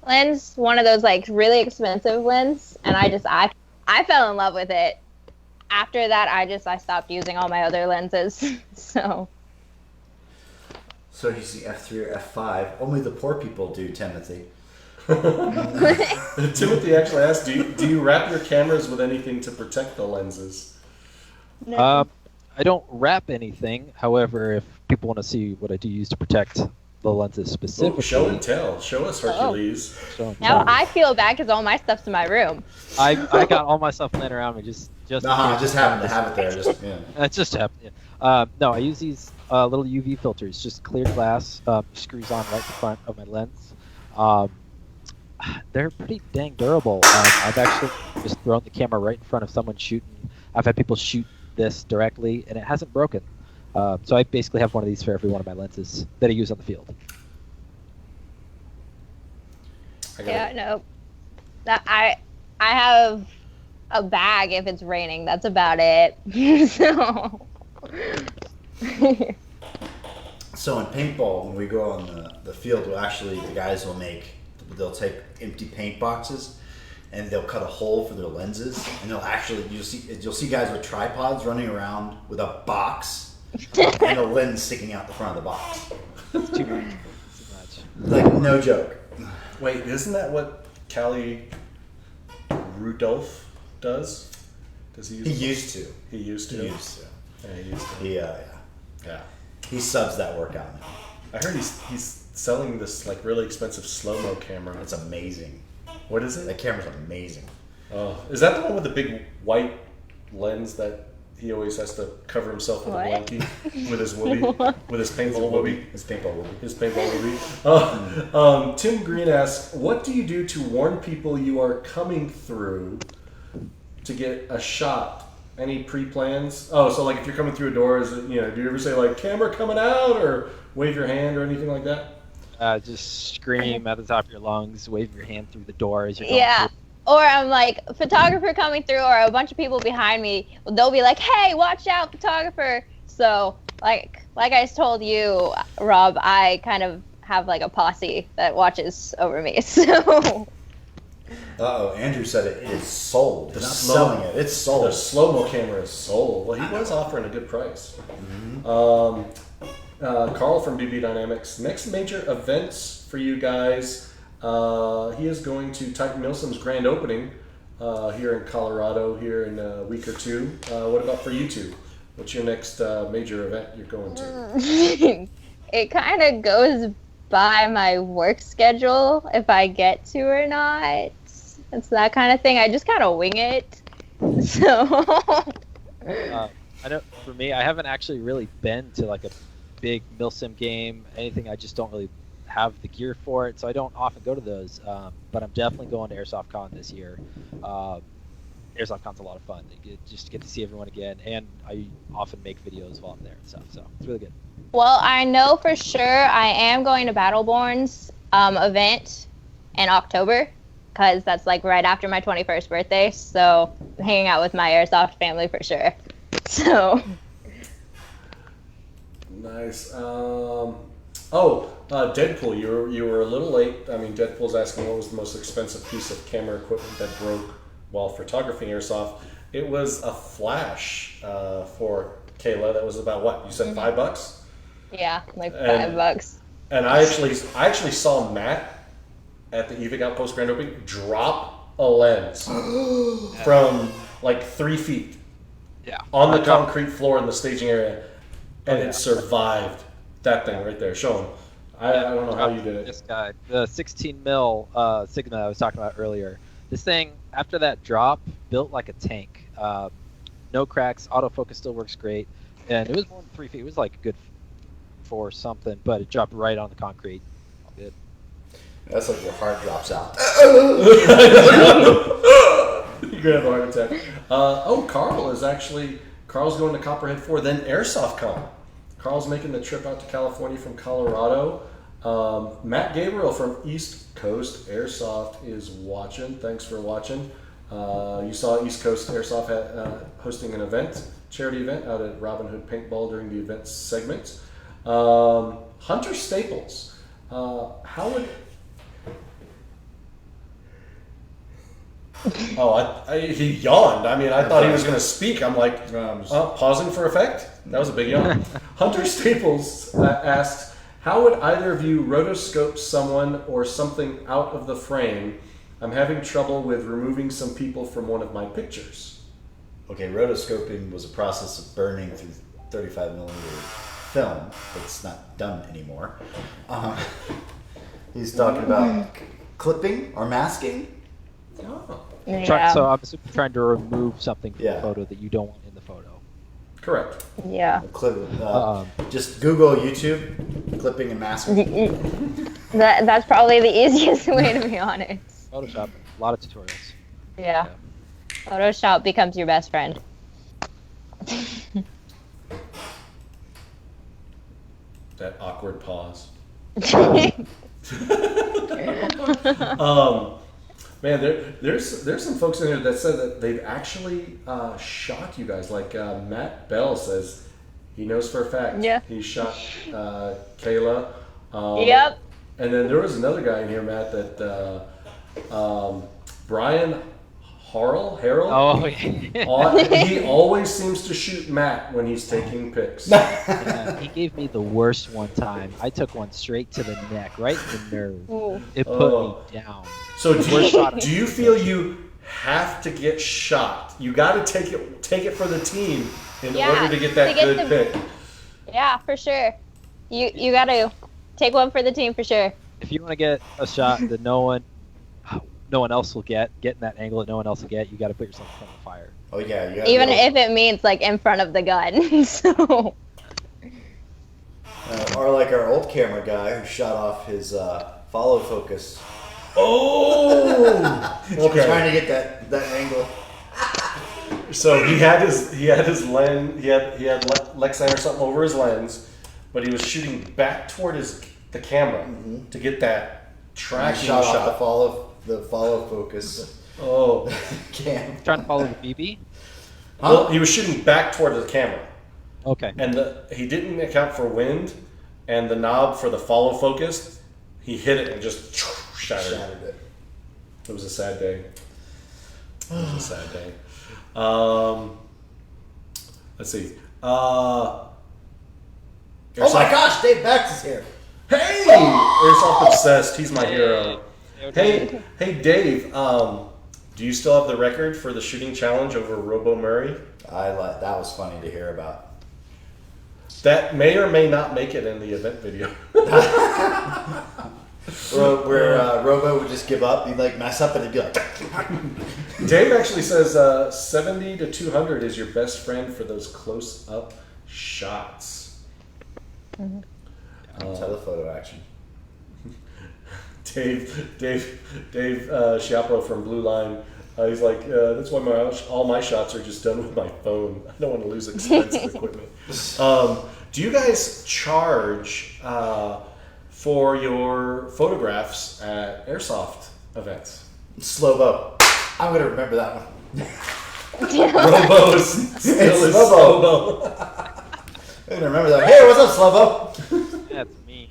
Speaker 5: lens, one of those like really expensive lens, and I fell in love with it. After that, I stopped using all my other lenses. So
Speaker 2: you see f3 or f5. Only the poor people do, Timothy.
Speaker 1: Timothy actually asked, do you wrap your cameras with anything to protect the lenses?
Speaker 5: no.
Speaker 4: I don't wrap anything. However, if people want to see what I do use to protect the lenses specifically,
Speaker 1: Ooh, show and tell. Show us, Hercules.
Speaker 5: Now I feel bad because all my stuff's in my room.
Speaker 4: I got all my stuff laying around me just
Speaker 2: Just happened to have it there.
Speaker 4: It just happened. Yeah. No, I use these little UV filters, just clear glass, screws on right in front of my lens. They're pretty dang durable. I've actually just thrown the camera right in front of someone shooting. I've had people shoot this directly, and it hasn't broken. So I basically have one of these for every one of my lenses that I use on the field.
Speaker 5: Yeah, no. I have a bag if it's raining. That's about it. So.
Speaker 2: So in paintball, when we go on the field, the guys they'll take empty paint boxes and they'll cut a hole for their lenses, and you'll see guys with tripods running around with a box and a lens sticking out the front of the box.
Speaker 4: It's too much.
Speaker 2: Like, no joke.
Speaker 1: Wait, isn't that what Callie Rudolph does? Does he use
Speaker 2: He
Speaker 1: it?
Speaker 2: used to.
Speaker 1: He used to. Yeah, he used to. Yeah.
Speaker 2: He subs that workout now.
Speaker 1: I heard he's selling this like really expensive slow-mo camera.
Speaker 2: It's amazing.
Speaker 1: What is it?
Speaker 2: That camera's amazing.
Speaker 1: Oh, is that the one with the big white lens that he always has to cover himself with a blankie with his whoopee, with his paintball whoopee?
Speaker 2: His paintball whoopee.
Speaker 1: His paintball whoopee. Tim Green asks, what do you do to warn people you are coming through to get a shot? Any pre-plans? Oh, so like if you're coming through a door, do you ever say like camera coming out or wave your hand or anything like that?
Speaker 4: Just scream at the top of your lungs, wave your hand through the door as you're going
Speaker 5: Yeah.
Speaker 4: through.
Speaker 5: Or I'm like, photographer coming through, or a bunch of people behind me, they'll be like, hey, watch out, photographer. So So like I told you, Rob, I kind of have like a posse that watches over me. So.
Speaker 2: Uh-oh, Andrew said it is sold. He's not
Speaker 1: slow-
Speaker 2: selling it. It's sold.
Speaker 1: The slow-mo camera is sold. Well, he was offering a good price. Carl from BB Dynamics. Next major events for you guys. He is going to Titan Milsom's grand opening here in Colorado here in a week or two. What about for you two? What's your next major event you're going to?
Speaker 5: It kind of goes by my work schedule if I get to or not. It's that kind of thing. I just kind of wing it. So.
Speaker 4: I know for me, I haven't actually really been to like a big milsim game. Anything, I just don't really have the gear for it, so I don't often go to those. But I'm definitely going to Airsoft Con this year. Airsoft Con's a lot of fun. You just get to see everyone again, and I often make videos while I'm there and stuff. So it's really good.
Speaker 5: Well, I know for sure I am going to Battleborn's event in October, because that's like right after my 21st birthday. So I'm hanging out with my Airsoft family for sure. So.
Speaker 1: Nice. Deadpool, you were a little late. I mean, Deadpool's asking what was the most expensive piece of camera equipment that broke while photographing Airsoft. It was a flash for Kayla. That was about what? You said $5?
Speaker 5: Yeah, like $5.
Speaker 1: And I actually saw Matt at the EVIC Outpost Grand Opening drop a lens from like 3 feet on the concrete floor in the staging area, and it survived that thing right there. Show him. I don't know how you did it.
Speaker 4: This guy, the 16 mil Sigma I was talking about earlier. This thing, after that drop, built like a tank. No cracks. Autofocus still works great, and it was more than 3 feet. It was like a good 4 something, but it dropped right on the concrete. All good.
Speaker 2: That's like your heart drops out.
Speaker 1: You're gonna have a heart attack. Carl's going to Copperhead 4, then Airsoft Con. Carl's making the trip out to California from Colorado. Matt Gabriel from East Coast Airsoft is watching. Thanks for watching. You saw East Coast Airsoft hosting an event, charity event out at Robin Hood Paintball during the events segment. Hunter Staples. How would... he yawned. I mean, I thought he was going to speak. I'm like, pausing for effect? That was a big yawn. Hunter Staples asks, how would either of you rotoscope someone or something out of the frame? I'm having trouble with removing some people from one of my pictures.
Speaker 2: Okay, rotoscoping was a process of burning through 35 millimeter film. It's not done anymore. He's talking about clipping or masking.
Speaker 1: Oh.
Speaker 5: Yeah.
Speaker 4: So I'm trying to remove something from the photo that you don't want in the photo.
Speaker 1: Correct.
Speaker 5: Yeah.
Speaker 2: Just Google YouTube clipping and masking.
Speaker 5: That's probably the easiest way, to be honest.
Speaker 4: Photoshop, a lot of tutorials.
Speaker 5: Yeah. Photoshop becomes your best friend.
Speaker 1: That awkward pause. Man, there's some folks in here that said that they've actually shot you guys. Like Matt Bell says, he knows for a fact.
Speaker 5: Yeah.
Speaker 1: He shot Kayla.
Speaker 5: Yep.
Speaker 1: And then there was another guy in here, Matt, that Brian Harrell.
Speaker 4: Oh, yeah.
Speaker 1: He always seems to shoot Matt when he's taking pics.
Speaker 4: Yeah, he gave me the worst one time. I took one straight to the neck, right in the nerve.
Speaker 5: Ooh.
Speaker 4: It put me down.
Speaker 1: So do you feel you have to get shot? You got to take it for the team in order to get that good pick.
Speaker 5: Yeah, for sure. You got to take one for the team for sure.
Speaker 4: If you want to get a shot that no one else will get in that angle that no one else will get, you got to put yourself in front of the fire.
Speaker 2: Oh yeah, you gotta
Speaker 5: Even if it means like in front of the gun. So.
Speaker 2: Or like our old camera guy who shot off his follow focus.
Speaker 1: Oh, okay.
Speaker 2: Trying to get that angle.
Speaker 1: So he had his lens. He had Lexan or something over his lens, but he was shooting back toward the camera to get that tracking shot.
Speaker 2: Off the follow focus.
Speaker 1: Oh,
Speaker 2: Cam.
Speaker 4: Trying to follow the BB.
Speaker 1: Well, he was shooting back toward the camera.
Speaker 4: Okay.
Speaker 1: and he didn't account for wind, and the knob for the follow focus, he hit it and just shattered it. It was a sad day. It was a sad day. Let's see.
Speaker 2: Oh my gosh, Dave Bax is here.
Speaker 1: Hey, Airsoft Obsessed. He's my hero. Hey, Dave. Do you still have the record for the shooting challenge over Robo Murray?
Speaker 2: That was funny to hear about.
Speaker 1: That may or may not make it in the event video.
Speaker 2: Where Robo would just give up. He'd like mess up and he'd be like.
Speaker 1: Dave actually says 70 to 200 is your best friend for those close-up shots.
Speaker 2: Telephoto action.
Speaker 1: Dave Schiappro from Blue Line, he's like, that's why all my shots are just done with my phone. I don't want to lose expensive equipment. Do you guys charge for your photographs at Airsoft events?
Speaker 2: Slow-bo. I'm going to remember that one.
Speaker 1: Robo's still is Slow-bo.
Speaker 2: I'm going to remember that. Hey, what's up, Slow-bo?
Speaker 4: That's me.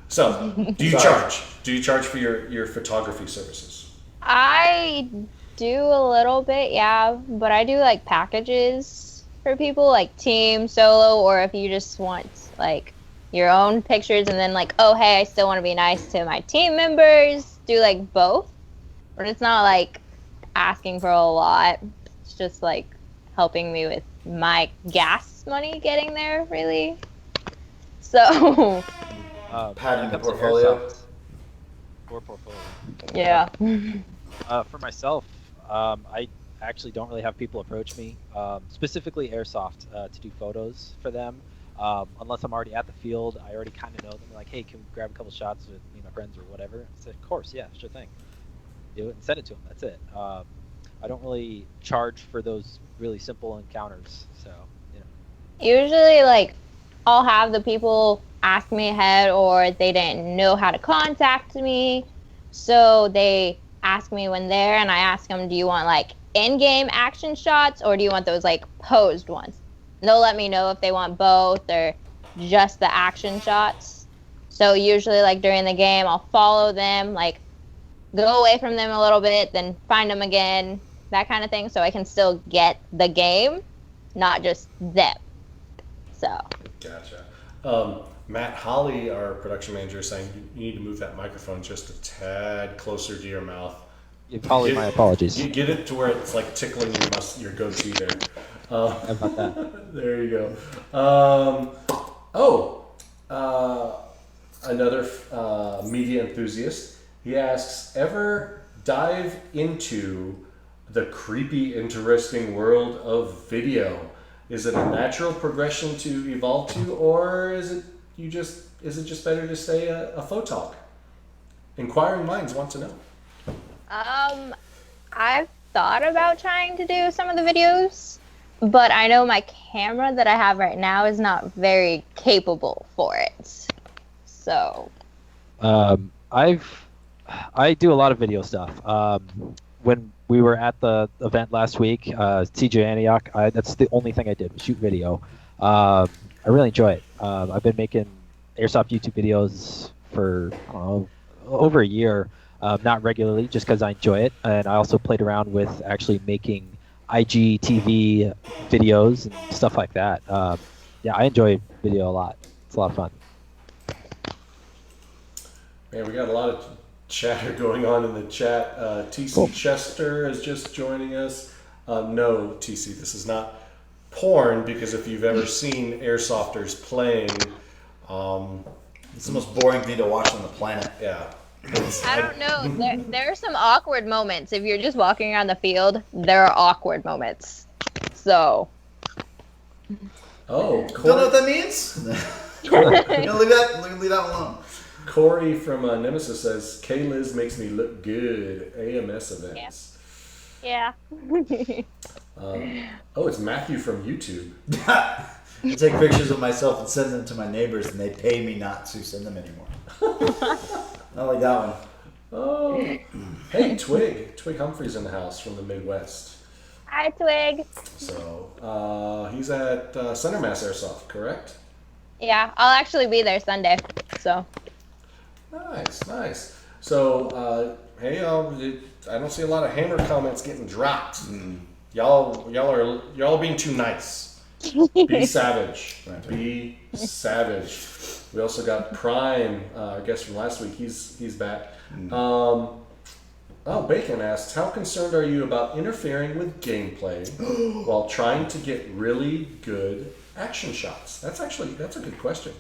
Speaker 1: So, do you charge? Do you charge for your photography services?
Speaker 5: I do a little bit, yeah, but I do like packages for people, like team, solo, or if you just want like your own pictures and then like, oh hey, I still want to be nice to my team members, do like both. But it's not like asking for a lot. It's just like helping me with my gas money getting there, really. So
Speaker 2: Padding the portfolio.
Speaker 4: Or portfolio.
Speaker 5: yeah.
Speaker 4: For myself, I actually don't really have people approach me, specifically Airsoft, to do photos for them. Unless I'm already at the field, I already kind of know them. They're like, hey, can we grab a couple shots with my friends or whatever? I said, of course, yeah, sure thing. Do it and send it to them. That's it. I don't really charge for those really simple encounters. So,
Speaker 5: Usually, like, I'll have the people ask me ahead, or they didn't know how to contact me, so they ask me when there, and I ask them, do you want like in-game action shots, or do you want those like posed ones? And they'll let me know if they want both or just the action shots. So usually, like during the game, I'll follow them, like go away from them a little bit, then find them again, that kind of thing, so I can still get the game, not just them. So.
Speaker 1: Gotcha. Matt Holly, our production manager, is saying you need to move that microphone just a tad closer to your mouth.
Speaker 4: Holly, my apologies.
Speaker 1: You get it to where it's like tickling your goatee there.
Speaker 4: How about that?
Speaker 1: There you go. Another media enthusiast. He asks, ever dive into the creepy, interesting world of video? Is it a natural progression to evolve to, or is it just better to stay a photog? Inquiring minds want to know.
Speaker 5: I've thought about trying to do some of the videos, but I know my camera that I have right now is not very capable for it. So.
Speaker 4: I do a lot of video stuff. When we were at the event last week, TJ Antioch, that's the only thing I did was shoot video. I really enjoy it. I've been making Airsoft YouTube videos for over a year, not regularly, just because I enjoy it. And I also played around with actually making IGTV videos and stuff like that. Yeah, I enjoy video a lot. It's a lot of fun.
Speaker 1: Man, we got a lot of chatter going on in the chat. TC
Speaker 4: Cool.
Speaker 1: Chester is just joining us. No, TC, this is not porn, because if you've ever seen airsofters playing,
Speaker 2: It's the most boring thing to watch on the planet.
Speaker 1: yeah.
Speaker 5: I don't know. There are some awkward moments. If you're just walking around the field, there are awkward moments. So.
Speaker 1: Oh,
Speaker 2: Don't know what that means? Leave that one alone.
Speaker 1: Corey from Nemesis says, K-Liz makes me look good. AMS events.
Speaker 5: Yeah.
Speaker 1: It's Matthew from YouTube.
Speaker 2: I take pictures of myself and send them to my neighbors, and they pay me not to send them anymore. I like that one.
Speaker 1: Oh, hey, Twig Humphrey's in the house from the Midwest.
Speaker 5: Hi, Twig.
Speaker 1: So he's at Center Mass Airsoft, correct?
Speaker 5: Yeah, I'll actually be there Sunday. So.
Speaker 1: Nice. So hey, I don't see a lot of hammer comments getting dropped. Y'all are being too nice. Be savage. Be savage. We also got Prime, I guess from last week. He's back. Bacon asks, how concerned are you about interfering with gameplay while trying to get really good action shots? That's a good question.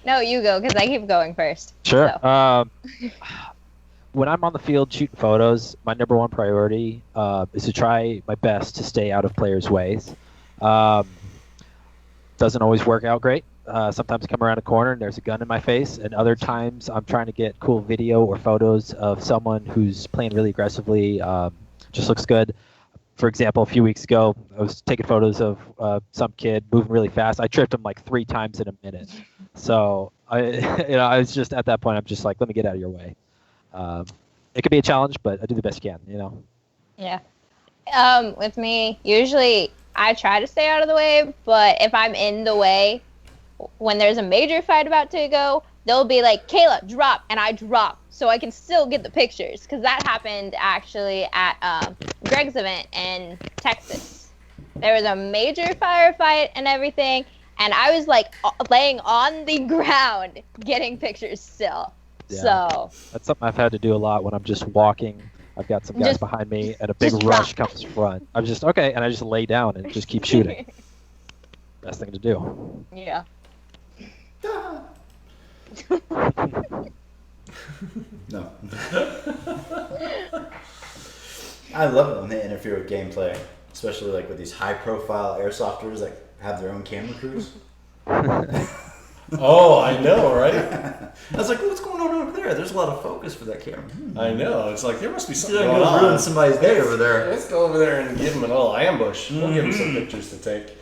Speaker 5: No, you go, because I keep going first.
Speaker 4: Sure.
Speaker 5: So.
Speaker 4: When I'm on the field shooting photos, my number one priority is to try my best to stay out of players' ways. Doesn't always work out great. Sometimes I come around a corner and there's a gun in my face, and other times I'm trying to get cool video or photos of someone who's playing really aggressively, just looks good. For example, a few weeks ago, I was taking photos of some kid moving really fast. I tripped him like 3 times in a minute. So I was just at that point, I'm just like, let me get out of your way. It could be a challenge, but I do the best I can,
Speaker 5: Yeah. With me, usually I try to stay out of the way, but if I'm in the way, when there's a major fight about to go, they'll be like, Kayla, drop, and I drop, so I can still get the pictures, because that happened actually at Greg's event in Texas. There was a major firefight and everything, and I was like laying on the ground getting pictures still.
Speaker 4: Yeah.
Speaker 5: So
Speaker 4: that's something I've had to do a lot when I'm just walking. I've got some guys behind me, and a big rush comes front. I'm just, okay, and I just lay down and just keep shooting. Best thing to do.
Speaker 5: Yeah.
Speaker 2: No. I love it when they interfere with gameplay, especially like with these high-profile airsofters that have their own camera crews.
Speaker 1: Oh, I know, right?
Speaker 2: I was like, what's going on over there? There's a lot of focus for that camera.
Speaker 1: I know. It's like there must be something
Speaker 2: You're
Speaker 1: going
Speaker 2: gonna
Speaker 1: on.
Speaker 2: ruin somebody's day over there.
Speaker 1: Let's go over there and give him a little ambush. We'll give him some pictures to take.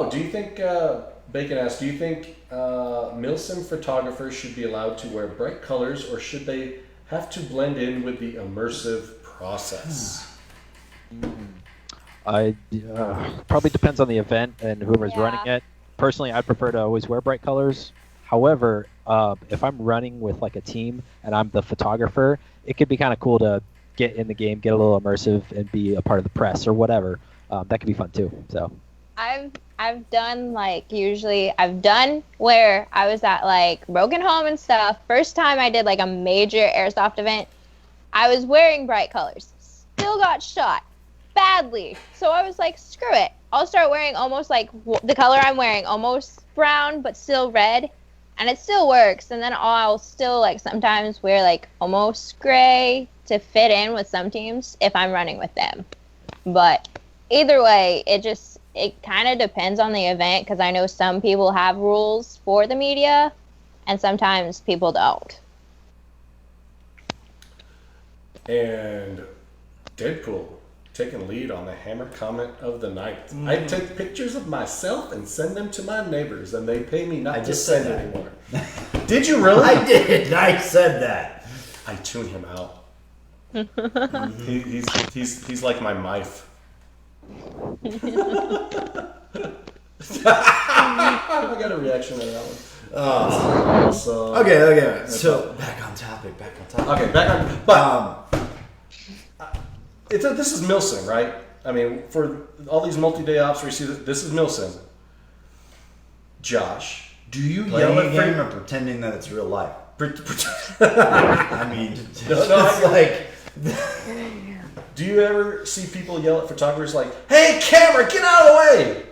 Speaker 1: Do you think, Bacon asked, do you think Milsim photographers should be allowed to wear bright colors, or should they have to blend in with the immersive process?
Speaker 4: Probably depends on the event and whoever's running it. Personally, I prefer to always wear bright colors. However, if I'm running with like a team and I'm the photographer, it could be kind of cool to get in the game, get a little immersive, and be a part of the press or whatever. That could be fun too. So
Speaker 5: I've done I've done where I was at like Broken Home and stuff. First time I did like a major airsoft event, I was wearing bright colors. Still got shot badly. So I was like, screw it. I'll start wearing almost like the color I'm wearing, almost brown but still red, and it still works. And then I'll still like sometimes wear like almost gray to fit in with some teams if I'm running with them. But either way, it kind of depends on the event, because I know some people have rules for the media and sometimes people don't.
Speaker 1: And Deadpool taking lead on the hammer comment of the night. I take pictures of myself and send them to my neighbors, and they pay me not to send anymore. Did you really?
Speaker 2: I did. I said that.
Speaker 1: I tune him out. He's like my mife. I got a reaction to that one. So
Speaker 2: Okay. So back on topic.
Speaker 1: okay, back on. But this is Milsim, right? I mean, for all these multi-day ops where you see this is Milsim. Josh, do you
Speaker 2: Playing
Speaker 1: yell
Speaker 2: a
Speaker 1: at
Speaker 2: game or pretending that it's real life?
Speaker 1: I
Speaker 2: mean,
Speaker 1: it's
Speaker 2: like.
Speaker 1: Do you ever see people yell at photographers like, "Hey, camera, get out of the way"?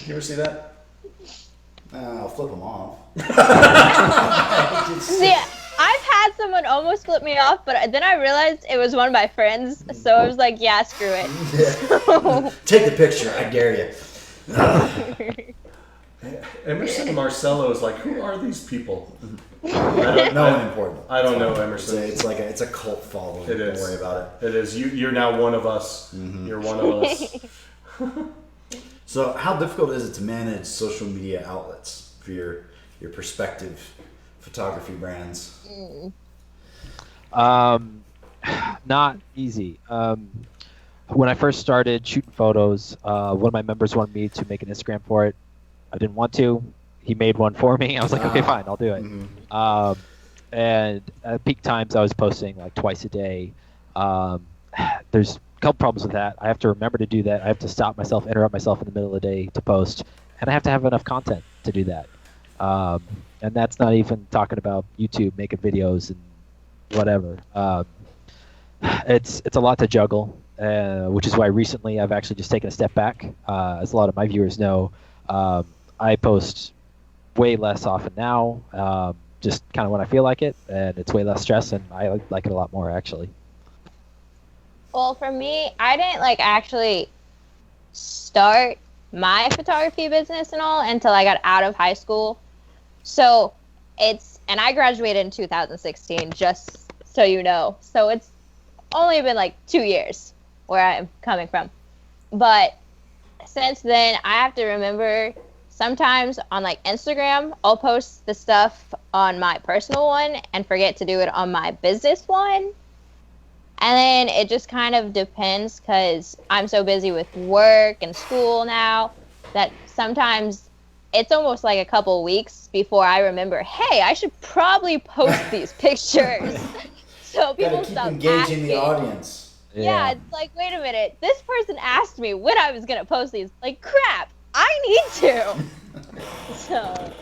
Speaker 1: You ever see that?
Speaker 2: I'll flip them off.
Speaker 5: See, I've had someone almost flip me off, but then I realized it was one of my friends, so I was like, yeah, screw it.
Speaker 2: Yeah. Take the picture, I dare you.
Speaker 1: Emerson Marcello is like, who are these people?
Speaker 2: No one important.
Speaker 1: I don't know Emerson.
Speaker 2: It's a cult following.
Speaker 1: It is.
Speaker 2: Don't worry about
Speaker 1: It is. You're now one of us. Mm-hmm. You're one of us.
Speaker 2: So how difficult is it to manage social media outlets for your prospective photography brands?
Speaker 4: Not easy. When I first started shooting photos, one of my members wanted me to make an Instagram for it. I didn't want to. He made one for me. I was like, okay, fine, I'll do it. And at peak times, I was posting like twice a day. There's a couple problems with that. I have to remember to do that. I have to stop myself, interrupt myself in the middle of the day to post, and I have to have enough content to do that. And that's not even talking about YouTube, making videos and whatever. It's a lot to juggle, which is why recently I've actually just taken a step back. As a lot of my viewers know, I post way less often now, just kind of when I feel like it, and it's way less stress, and I like it a lot more, actually.
Speaker 5: Well, for me, I didn't actually start my photography business and all until I got out of high school. So and I graduated in 2016, just so you know. So it's only been 2 years where I'm coming from. But since then, I have to remember sometimes on Instagram, I'll post the stuff on my personal one and forget to do it on my business one. And then it just kind of depends because I'm so busy with work and school now that sometimes it's almost a couple weeks before I remember, hey, I should probably post these pictures. So people stop
Speaker 2: engaging
Speaker 5: asking.
Speaker 2: the audience.
Speaker 5: Yeah, it's wait a minute. This person asked me when I was going to post these. Crap, I need to. So.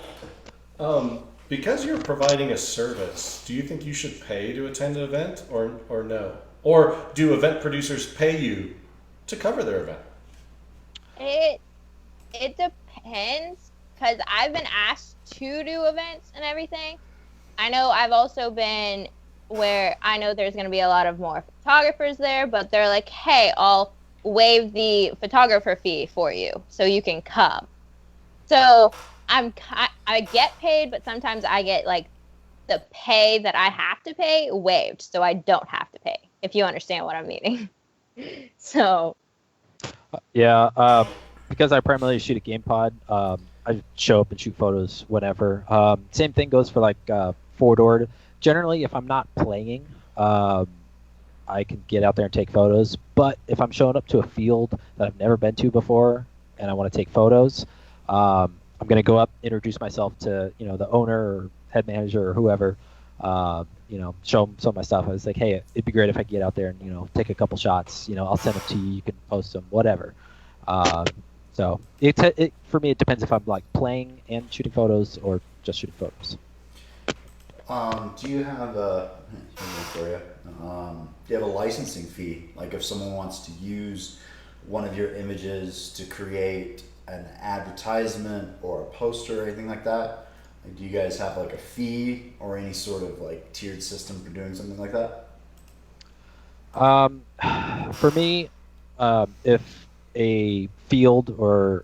Speaker 1: Because you're providing a service, do you think you should pay to attend an event or no? Or do event producers pay you to cover their event?
Speaker 5: It depends, because I've been asked to do events and everything. I know I've also been where I know there's going to be a lot of more photographers there, but they're like, hey, I'll waive the photographer fee for you so you can come. So I get paid, but sometimes I get the pay that I have to pay waived, so I don't have to pay, if you understand what I'm meaning. So.
Speaker 4: Yeah, because I primarily shoot a game pod, I show up and shoot photos whenever. Same thing goes for forward order. Generally, if I'm not playing, I can get out there and take photos. But if I'm showing up to a field that I've never been to before and I want to take photos, I'm going to go up, introduce myself to the owner or head manager or whoever, show them some of my stuff. I was like, hey, it'd be great if I could get out there and take a couple shots. I'll send them to you. You can post them, whatever. So for me, it depends if I'm playing and shooting photos or just shooting photos.
Speaker 2: Do you have a licensing fee? If someone wants to use one of your images to create an advertisement or a poster or anything like that, do you guys have a fee or any sort of tiered system for doing something like that?
Speaker 4: For me, if a field or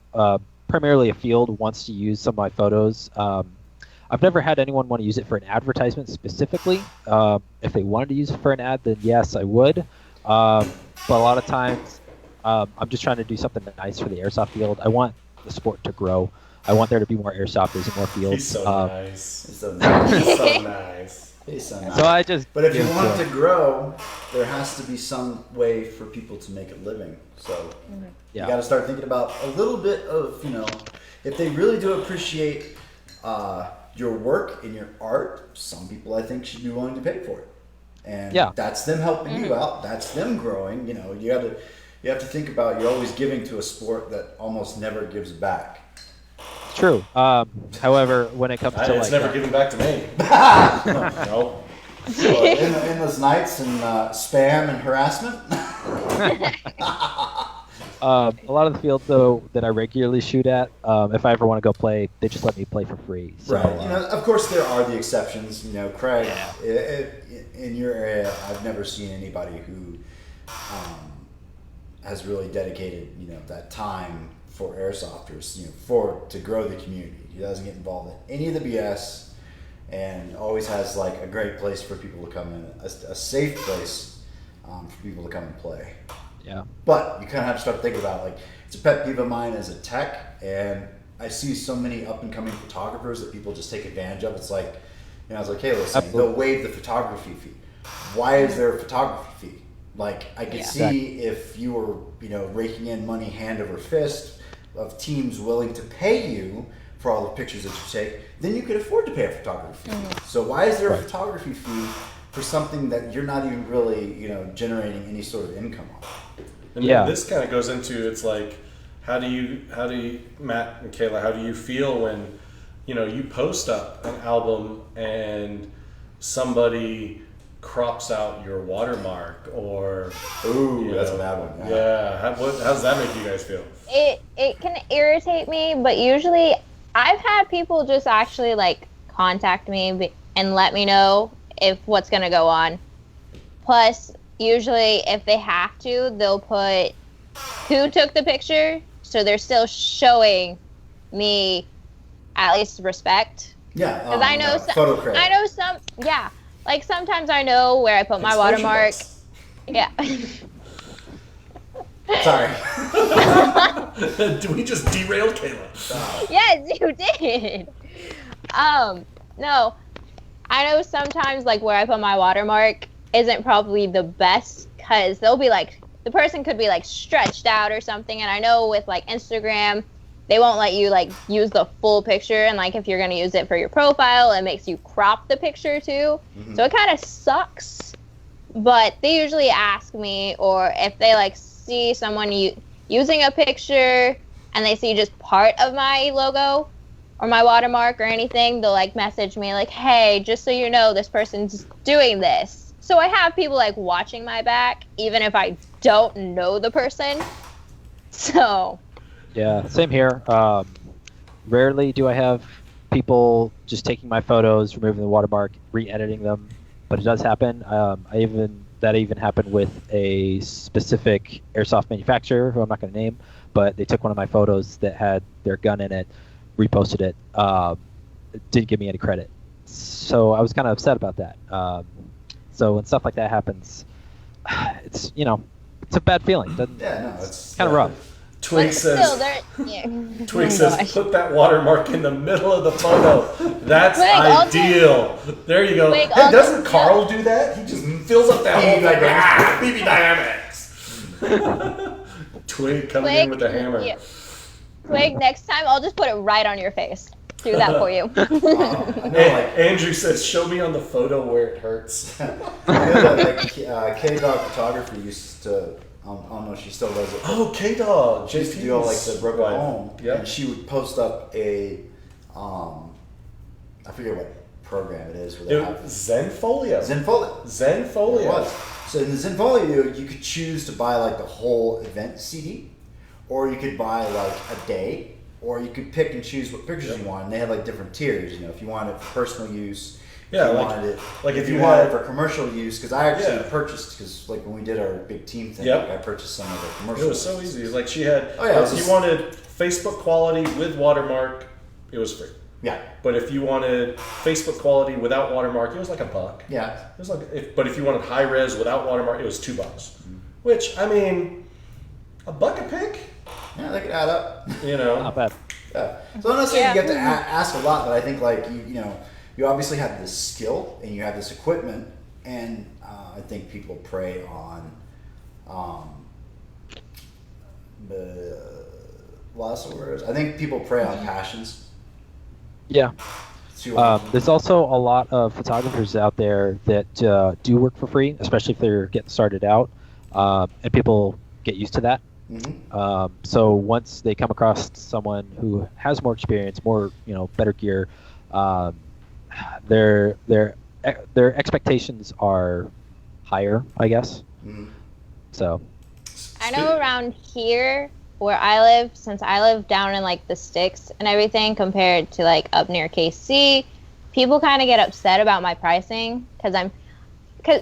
Speaker 4: primarily a field wants to use some of my photos, I've never had anyone want to use it for an advertisement specifically. If they wanted to use it for an ad, then yes, I would. But a lot of times, I'm just trying to do something nice for the airsoft field. I want the sport to grow. I want there to be more airsofters and more fields.
Speaker 1: He's so nice. He's so nice. He's so nice.
Speaker 2: He's so nice.
Speaker 4: So I just.
Speaker 2: But if you want it to grow, there has to be some way for people to make a living. So you got to start thinking about a little bit of if they really do appreciate your work and your art. Some people I think should be willing to pay for it, and that's them helping you out. That's them growing. You have to think about you're always giving to a sport that almost never gives back.
Speaker 4: True. However, when it comes to
Speaker 1: it's never giving back to me. No.
Speaker 2: So in those nights and spam and harassment.
Speaker 4: A lot of the fields though that I regularly shoot at, if I ever want to go play, they just let me play for free. So,
Speaker 2: right. Of course there are the exceptions. Craig, in your area, I've never seen anybody who has really dedicated that time for airsofters to grow the community. He doesn't get involved in any of the BS and always has a great place for people to come in, a safe place for people to come and play.
Speaker 4: Yeah.
Speaker 2: But you kind of have to start thinking about it's a pet peeve of mine as a tech, and I see so many up and coming photographers that people just take advantage of. It's I was like, hey, listen, they'll waive the photography fee. why is there a photography fee? Like, I could
Speaker 5: Yeah.
Speaker 2: see if you were, raking in money hand over fist of teams willing to pay you for all the pictures that you take, then you could afford to pay a photography fee. So why is there a photography fee for something that you're not even really, generating any sort of income on?
Speaker 1: And then this kind of goes into, it's like, how do you, Matt and Kayla, how do you feel when, you post up an album and somebody crops out your watermark, or
Speaker 2: That's a bad one.
Speaker 1: how's that make you guys feel?
Speaker 5: It can irritate me, but usually I've had people just actually like contact me and let me know if what's gonna go on. Plus, usually if they have to, they'll put who took the picture, so they're still showing me at least respect.
Speaker 2: Yeah,
Speaker 5: Because I know
Speaker 2: photo credit.
Speaker 5: I know some. Yeah, like sometimes I know where I put my watermark. Yeah.
Speaker 2: Sorry.
Speaker 1: Do we just derail Kayla?
Speaker 5: Yes, you did. No, I know sometimes like where I put my watermark isn't probably the best, because they'll be like, the person could be like stretched out or something, and I know with like Instagram, they won't let you like use the full picture, and like if you're gonna use it for your profile, it makes you crop the picture too. So it kind of sucks. But they usually ask me, or if they like see someone using a picture and they see just part of my logo or my watermark or anything, they'll like message me like, hey, just so you know, this person's doing this. So I have people like watching my back, even if I don't know the person. So
Speaker 4: Yeah, same here. Rarely do I have people just taking my photos, removing the watermark, re-editing them, but it does happen. That even happened with a specific airsoft manufacturer, who I'm not going to name, but they took one of my photos that had their gun in it, reposted it, didn't give me any credit. So I was kind of upset about that. So when stuff like that happens, it's it's a bad feeling. It's kind of rough.
Speaker 1: Twig says,
Speaker 5: Twig
Speaker 1: says, put that watermark in the middle of the photo. That's
Speaker 5: Twig,
Speaker 1: ideal. There you go.
Speaker 5: Twig,
Speaker 1: Hey, doesn't Carl do that? He just fills up that whole BB Dynamics. Twig coming in with the hammer.
Speaker 5: Yeah. Twig, next time I'll just put it right on your face. Do that for you.
Speaker 1: Andrew says, show me on the photo where it hurts.
Speaker 2: K-Dog Photography used to, I don't know if she still does it.
Speaker 1: Oh, K-Dog.
Speaker 2: She used to do all like the broken home.
Speaker 1: Yep.
Speaker 2: And she would post up a, I forget what program it is.
Speaker 1: Zenfolio.
Speaker 2: Zenfolio. It was. So in the Zenfolio, you could choose to buy like the whole event CD, or you could buy like a day, or you could pick and choose what pictures you want. And they had like different tiers. If you wanted it for personal use, if you wanted it for commercial use, because I actually purchased, because like when we did our big team thing, I purchased some of the commercial.
Speaker 1: It was so easy. Like she had,
Speaker 2: if
Speaker 1: you wanted Facebook quality with watermark, it was free.
Speaker 2: Yeah.
Speaker 1: But if you wanted Facebook quality without watermark, it was like $1.
Speaker 2: Yeah.
Speaker 1: It was like, but if you wanted high res without watermark, it was $2. Which, I mean, $1 a pick.
Speaker 2: Yeah, they could add up.
Speaker 4: Not bad.
Speaker 2: Yeah. So I'm not saying you get to ask a lot, but I think like you obviously have this skill and you have this equipment, and I think people prey on lots of words. I think people prey on passions.
Speaker 4: Yeah. There's also a lot of photographers out there that do work for free, especially if they're getting started out, and people get used to that. So once they come across someone who has more experience, more better gear, their expectations are higher, I guess. So
Speaker 5: I know around here where I live, since I live down in like the sticks and everything, compared to like up near KC, people kind of get upset about my pricing, because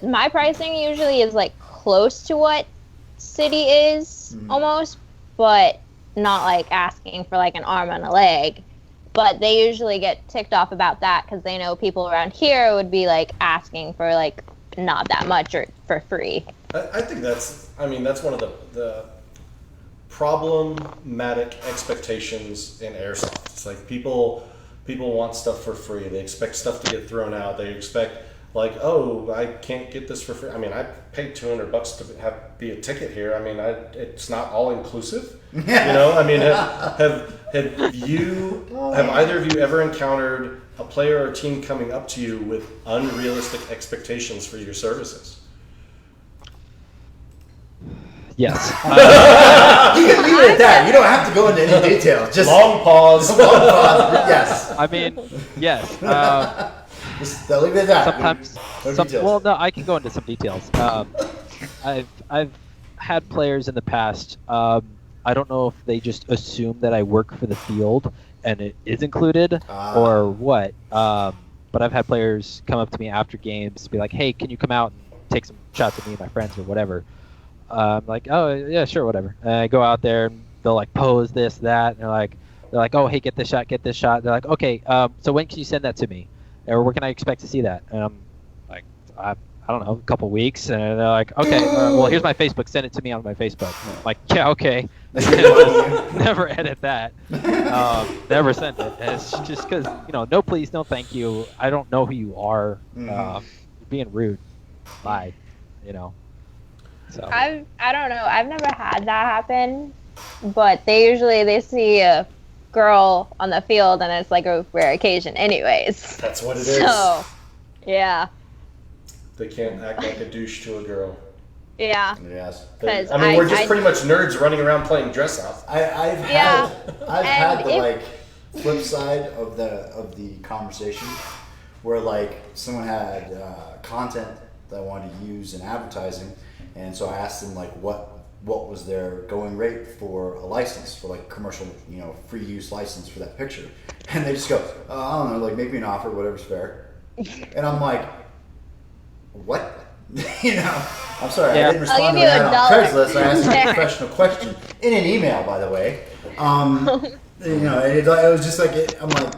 Speaker 5: my pricing usually is like close to what city is almost, but not like asking for like an arm and a leg. But they usually get ticked off about that, because they know people around here would be like asking for like not that much or for free.
Speaker 1: I think that's one of the problematic expectations in airsoft. It's like people want stuff for free. They expect stuff to get thrown out. They expect, like, oh, I can't get this for free. I mean, I paid $200 to be a ticket here. I mean, it's not all inclusive. You know, I mean, have either of you ever encountered a player or team coming up to you with unrealistic expectations for your services?
Speaker 4: Yes.
Speaker 2: You can leave it at that. You don't have to go into any detail. Just
Speaker 1: Long pause.
Speaker 2: long pause. Yes.
Speaker 4: I mean, yes.
Speaker 2: Just leave it at that.
Speaker 4: Sometimes,
Speaker 2: No details.
Speaker 4: well, no, I can go into some details. I've had players in the past. I don't know if they just assume that I work for the field and it is included or what. But I've had players come up to me after games, be like, "Hey, can you come out and take some shots of me and my friends or whatever?" I'm like, "Oh yeah, sure, whatever." And I go out there and they'll like pose this, that, and they're like, "Oh, hey, get this shot." They're like, "Okay, so when can you send that to me? Or where can I expect to see that?" And I'm like, I don't know, a couple weeks. And they're like, "Okay, well, here's my Facebook. Send it to me on my Facebook." I'm like, "Yeah, okay." Never edit that. Never send it. And it's just because, no please, no thank you. I don't know who you are. You're being rude. Bye. So.
Speaker 5: I don't know. I've never had that happen, but they see a girl on the field and it's like a rare occasion anyways.
Speaker 1: That's what it is.
Speaker 5: So, yeah.
Speaker 1: They can't act like a douche to a girl.
Speaker 5: Yeah.
Speaker 2: Yes.
Speaker 5: Because
Speaker 1: I mean, we're just pretty much nerds running around playing dress up.
Speaker 2: I've had the flip side of the conversation where like someone had content that I wanted to use in advertising, and so I asked them like what was their going rate for a license for like commercial, free use license for that picture, and they just go, I don't know, like make me an offer, whatever's fair, and I'm like, what? I'm sorry,
Speaker 4: Yeah.
Speaker 2: I didn't respond to that on Craigslist. I asked a professional question in an email, by the way. It was just like I'm like,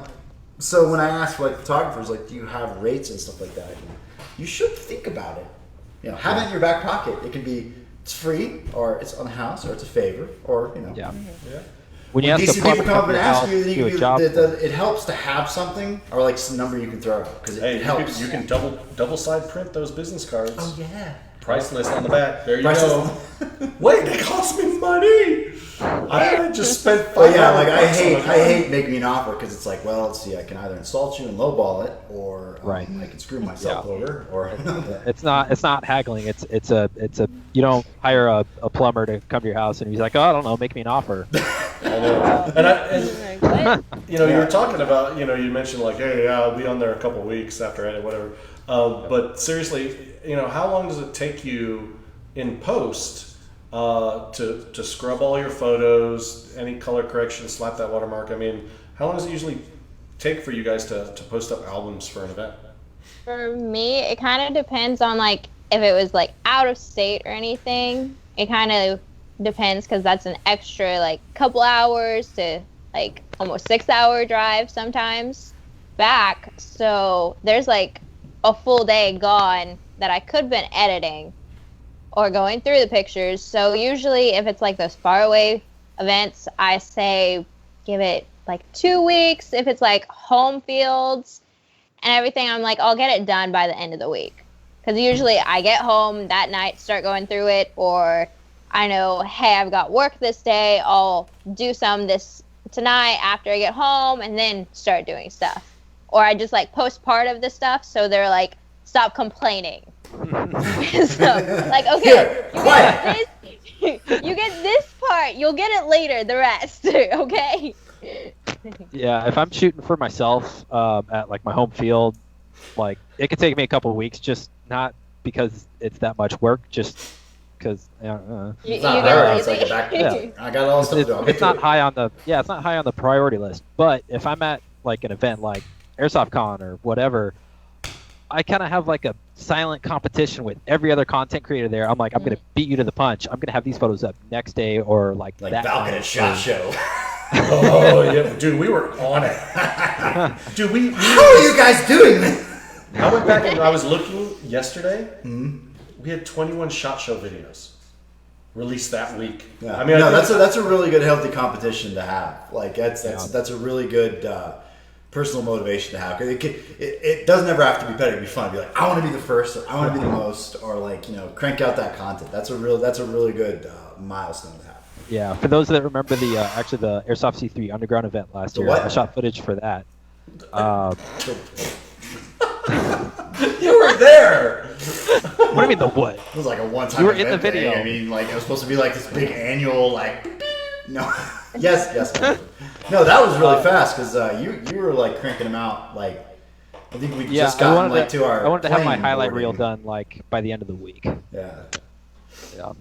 Speaker 2: so when I asked like photographers, like, do you have rates and stuff like that? You should think about it. Have it in your back pocket. It can be it's free, or it's on the house, or it's a favor, or
Speaker 4: Yeah.
Speaker 1: Yeah.
Speaker 4: When you ask
Speaker 2: decent
Speaker 4: the
Speaker 2: people come up and ask you,
Speaker 4: do a job.
Speaker 2: it helps to have something or like some number you can throw out because
Speaker 1: Hey,
Speaker 2: it helps.
Speaker 1: you can double side print those business cards.
Speaker 2: Oh yeah.
Speaker 1: Price list on the back. There you
Speaker 2: Price
Speaker 1: go. Wait, they cost me money. I just spent $5.
Speaker 2: But yeah, like I hate making an offer because it's like, well, let's see, I can either insult you and lowball it, or
Speaker 4: Right.
Speaker 2: I can screw myself over, or
Speaker 4: It's not haggling. It's a you don't hire a plumber to come to your house and he's like, "Oh, I don't know, make me an offer."
Speaker 1: I know. And you were talking about, you mentioned like, hey, I'll be on there a couple weeks after edit, whatever. But seriously, how long does it take you in post to scrub all your photos, any color correction, slap that watermark? I mean, how long does it usually take for you guys to post up albums for an event?
Speaker 5: For me, it kind of depends on like if it was like out of state or anything. It kind of depends because that's an extra like couple hours to like almost 6-hour drive sometimes back. So there's like a full day gone that I could have been editing or going through the pictures. So usually if it's like those faraway events, I say give it like 2 weeks. If it's like home fields and everything, I'm like, I'll get it done by the end of the week. Because usually I get home that night, start going through it, or I know, hey, I've got work this day, I'll do some this tonight after I get home, and then start doing stuff. Or I just like post part of the stuff so they're like, stop complaining. So like, okay, you get this part, you'll get it later, the rest, okay?
Speaker 4: Yeah, if I'm shooting for myself at like my home field, like it could take me a couple of weeks, just not because it's that much work, just because
Speaker 5: you get
Speaker 2: it's like
Speaker 5: lazy.
Speaker 2: I got all the stuff to do.
Speaker 4: it's not high on the priority list. But if I'm at like an event like Airsoft Con or whatever, I kind of have like a silent competition with every other content creator there. I'm like, I'm gonna beat you to the punch. I'm gonna have these photos up next day or like that
Speaker 2: Valken at SHOT Show.
Speaker 1: Oh yeah, dude, we were on it. Dude,
Speaker 2: How are you guys doing this?
Speaker 1: I went back and I was looking yesterday. We had 21 SHOT Show videos released that week.
Speaker 2: Yeah.
Speaker 1: I mean,
Speaker 2: that's a really good healthy competition to have. Like that's a really good personal motivation to have. 'Cause it doesn't ever have to be better to be fun. Be like, I want to be the first, or I want to be the most, or like, crank out that content. That's a really good milestone to have.
Speaker 4: Yeah, for those that remember the Airsoft C3 Underground event last year,
Speaker 2: what?
Speaker 4: I shot footage for that.
Speaker 1: You were there.
Speaker 4: What do you mean the what?
Speaker 2: It was like a one-time
Speaker 4: You were
Speaker 2: event
Speaker 4: in the video.
Speaker 2: thing. I mean, like, it was supposed to be like this big annual, like, no. yes. No, that was really fast because you were like cranking them out. Like, I think we just got like to our.
Speaker 4: I wanted to have my
Speaker 2: plane
Speaker 4: highlight
Speaker 2: boarding.
Speaker 4: reel done like by the end of the week.
Speaker 2: Yeah.
Speaker 4: Yeah.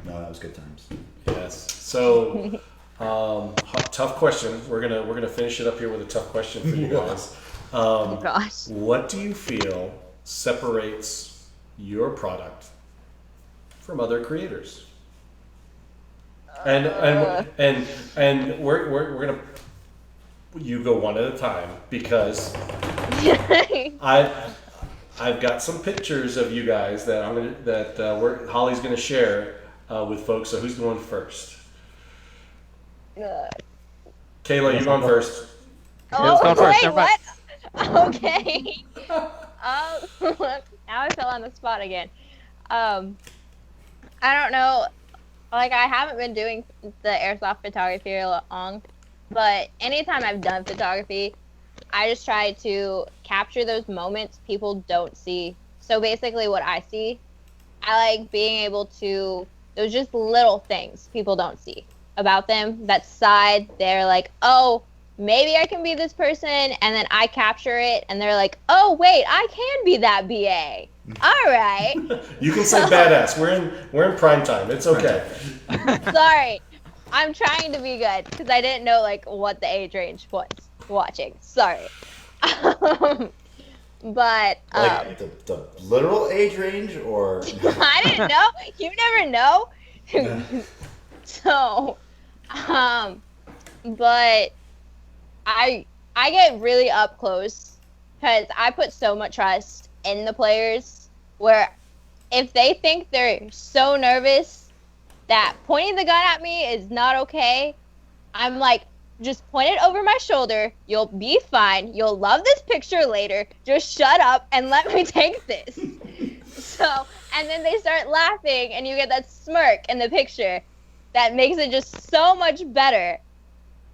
Speaker 2: No, that was good times.
Speaker 1: Yes. So, tough question. We're gonna finish it up here with a tough question for you guys.
Speaker 5: Oh gosh.
Speaker 1: What do you feel separates your product from other creators? And we're gonna you go one at a time because I've got some pictures of you guys that Holly's gonna share with folks. So who's going first? Kayla, you going first.
Speaker 5: Oh,
Speaker 4: go first,
Speaker 5: wait,
Speaker 4: never mind.
Speaker 5: what? Okay. Now I fell on the spot again. I don't know. Like, I haven't been doing the airsoft photography long, but anytime I've done photography, I just try to capture those moments people don't see. So basically what I see, I like being able to, those just little things people don't see about them. That side, they're like, oh, maybe I can be this person, and then I capture it, and they're like, oh, wait, I can be that BA. All right.
Speaker 1: You can say badass. We're in prime time. It's okay.
Speaker 5: Sorry. I'm trying to be good because I didn't know like what the age range was watching. Sorry. But
Speaker 2: Like the literal age range, or
Speaker 5: I didn't know. You never know. So, but I get really up close because I put so much trust in the players, where if they think they're so nervous that pointing the gun at me is not okay, I'm like, just point it over my shoulder. You'll be fine. You'll love this picture later. Just shut up and let me take this. So, and then they start laughing and you get that smirk in the picture that makes it just so much better.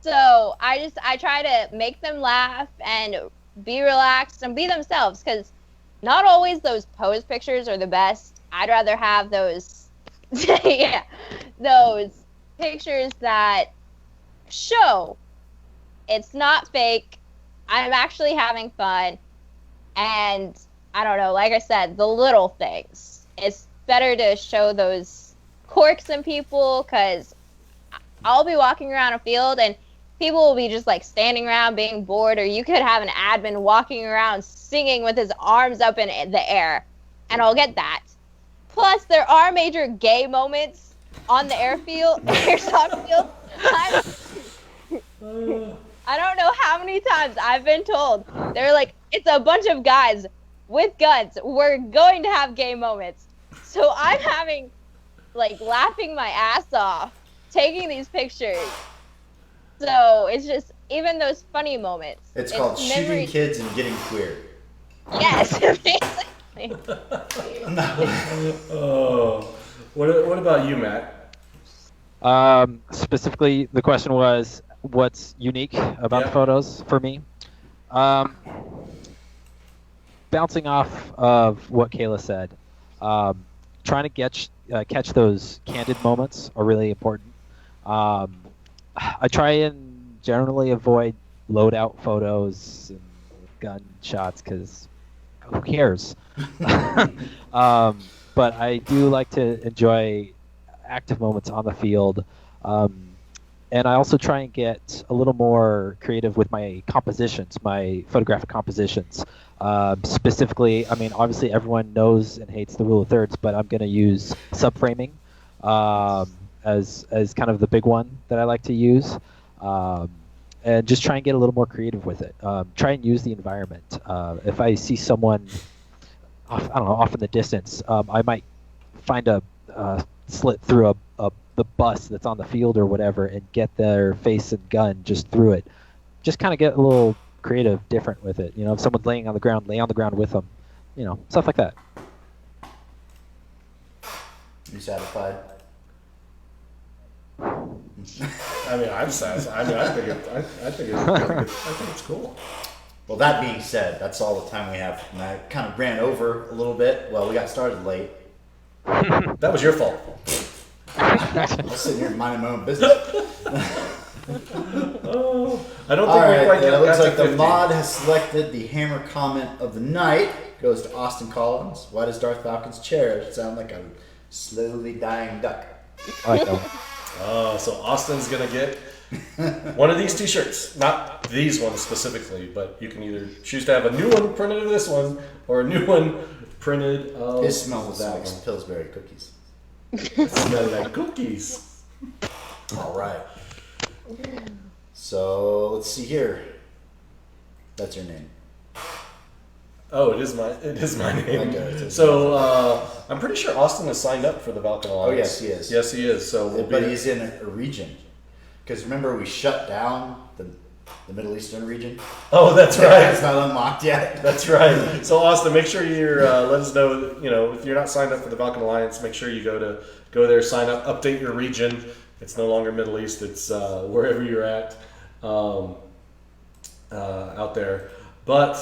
Speaker 5: So I try to make them laugh and be relaxed and be themselves, because not always those pose pictures are the best. I'd rather have those, yeah, those pictures that show it's not fake. I'm actually having fun. And I don't know, like I said, the little things. It's better to show those quirks in people, because I'll be walking around a field and people will be just like standing around being bored, or you could have an admin walking around singing with his arms up in the air, and I'll get that. Plus, there are major gay moments on the airsoft field. I don't know how many times I've been told, they're like, it's a bunch of guys with guns. We're going to have gay moments. So I'm having, like, laughing my ass off, taking these pictures. So it's just, even those funny moments.
Speaker 2: it's called shooting kids and getting queer.
Speaker 5: Yes, basically.
Speaker 1: Oh, what about you, Matt?
Speaker 4: Specifically, the question was, what's unique about the photos for me? Bouncing off of what Kayla said, trying to catch those candid moments are really important. I try and generally avoid loadout photos and gun shots, because who cares? But I do like to enjoy active moments on the field. And I also try and get a little more creative with my compositions, my photographic compositions. Specifically, I mean, obviously everyone knows and hates the rule of thirds, but I'm going to use subframing as kind of the big one that I like to use. And just try and get a little more creative with it. Try and use the environment. If I see someone, I don't know, off in the distance, I might find a slit through the bus that's on the field or whatever, and get their face and gun just through it. just kind of get a little creative, different with it. You know, if someone's laying on the ground, lay on the ground with them. You know, stuff like that.
Speaker 2: You satisfied?
Speaker 1: I mean, I'm satisfied. I mean, I think it's cool.
Speaker 2: Well, that being said, that's all the time we have. And I kind of ran over a little bit. Well, we got started late.
Speaker 1: That was your fault.
Speaker 2: I was sitting here minding my own business.
Speaker 1: Oh, I don't
Speaker 2: All
Speaker 1: think we
Speaker 2: right,
Speaker 1: quite got
Speaker 2: it looks
Speaker 1: to
Speaker 2: like the
Speaker 1: 50.
Speaker 2: mod has selected the hammer comment of the night. Goes to Austin Collins. Why does Darth Falcon's chair sound like a slowly dying duck?
Speaker 4: I like that one.
Speaker 1: Oh, so Austin's gonna get one of these T-shirts. Not these ones specifically, but you can either choose to have a new one printed of this one or a new one printed of
Speaker 2: His smell was
Speaker 1: this
Speaker 2: like
Speaker 1: one.
Speaker 2: Pillsbury cookies.
Speaker 1: Smell like cookies.
Speaker 2: All right. So let's see here. That's your name.
Speaker 1: Oh, it is my name.
Speaker 2: Okay.
Speaker 1: So I'm pretty sure Austin has signed up for the Valken Alliance.
Speaker 2: Oh, yes, he is.
Speaker 1: Yes, he is. So we'll
Speaker 2: But
Speaker 1: be.
Speaker 2: he's in a region. Because remember, we shut down the Middle Eastern region.
Speaker 1: Oh, that's
Speaker 2: It's
Speaker 1: right.
Speaker 2: not unlocked yet.
Speaker 1: That's right. So Austin, make sure you're let us know. You know, if you're not signed up for the Valken Alliance, make sure you go there, sign up, update your region. It's no longer Middle East. It's wherever you're at out there. But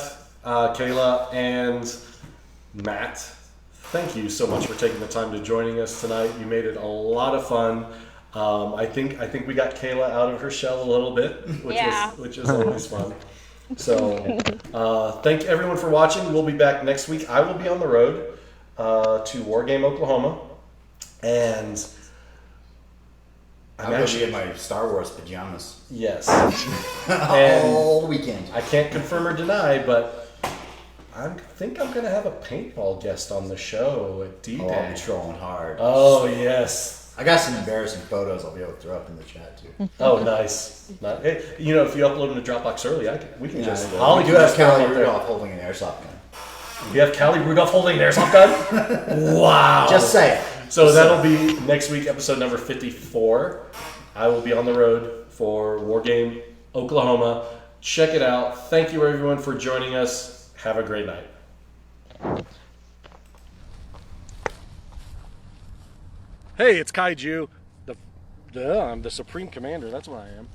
Speaker 1: Kayla and Matt, thank you so much for taking the time to joining us tonight. You made it a lot of fun. I think we got Kayla out of her shell a little bit, which is always fun. So thank everyone for watching. We'll be back next week. I will be on the road to War Game, Oklahoma, and
Speaker 2: I'm going to be in my Star Wars pajamas.
Speaker 1: Yes.
Speaker 2: All weekend.
Speaker 1: I can't confirm or deny, but I think I'm going to have a paintball guest on the show at D-Day.
Speaker 2: Oh, I'll be trolling hard.
Speaker 1: Oh, yes.
Speaker 2: I got some embarrassing photos I'll be able to throw up in the chat, too.
Speaker 1: Oh, nice. Hey, you know, if you upload them to Dropbox early, we can just...
Speaker 2: We
Speaker 1: Holly
Speaker 2: do
Speaker 1: can
Speaker 2: have
Speaker 1: just throw them
Speaker 2: Callie
Speaker 1: up there.
Speaker 2: Rudolph holding an airsoft gun.
Speaker 1: We have Callie Rudolph holding an airsoft gun? Wow.
Speaker 2: Just say it.
Speaker 1: So
Speaker 2: Just
Speaker 1: that'll
Speaker 2: say it.
Speaker 1: be next week, episode number 54. I will be on the road for War Game, Oklahoma. Check it out. Thank you, everyone, for joining us. Have a great night. Hey, it's Kaiju. I'm the Supreme Commander. That's what I am.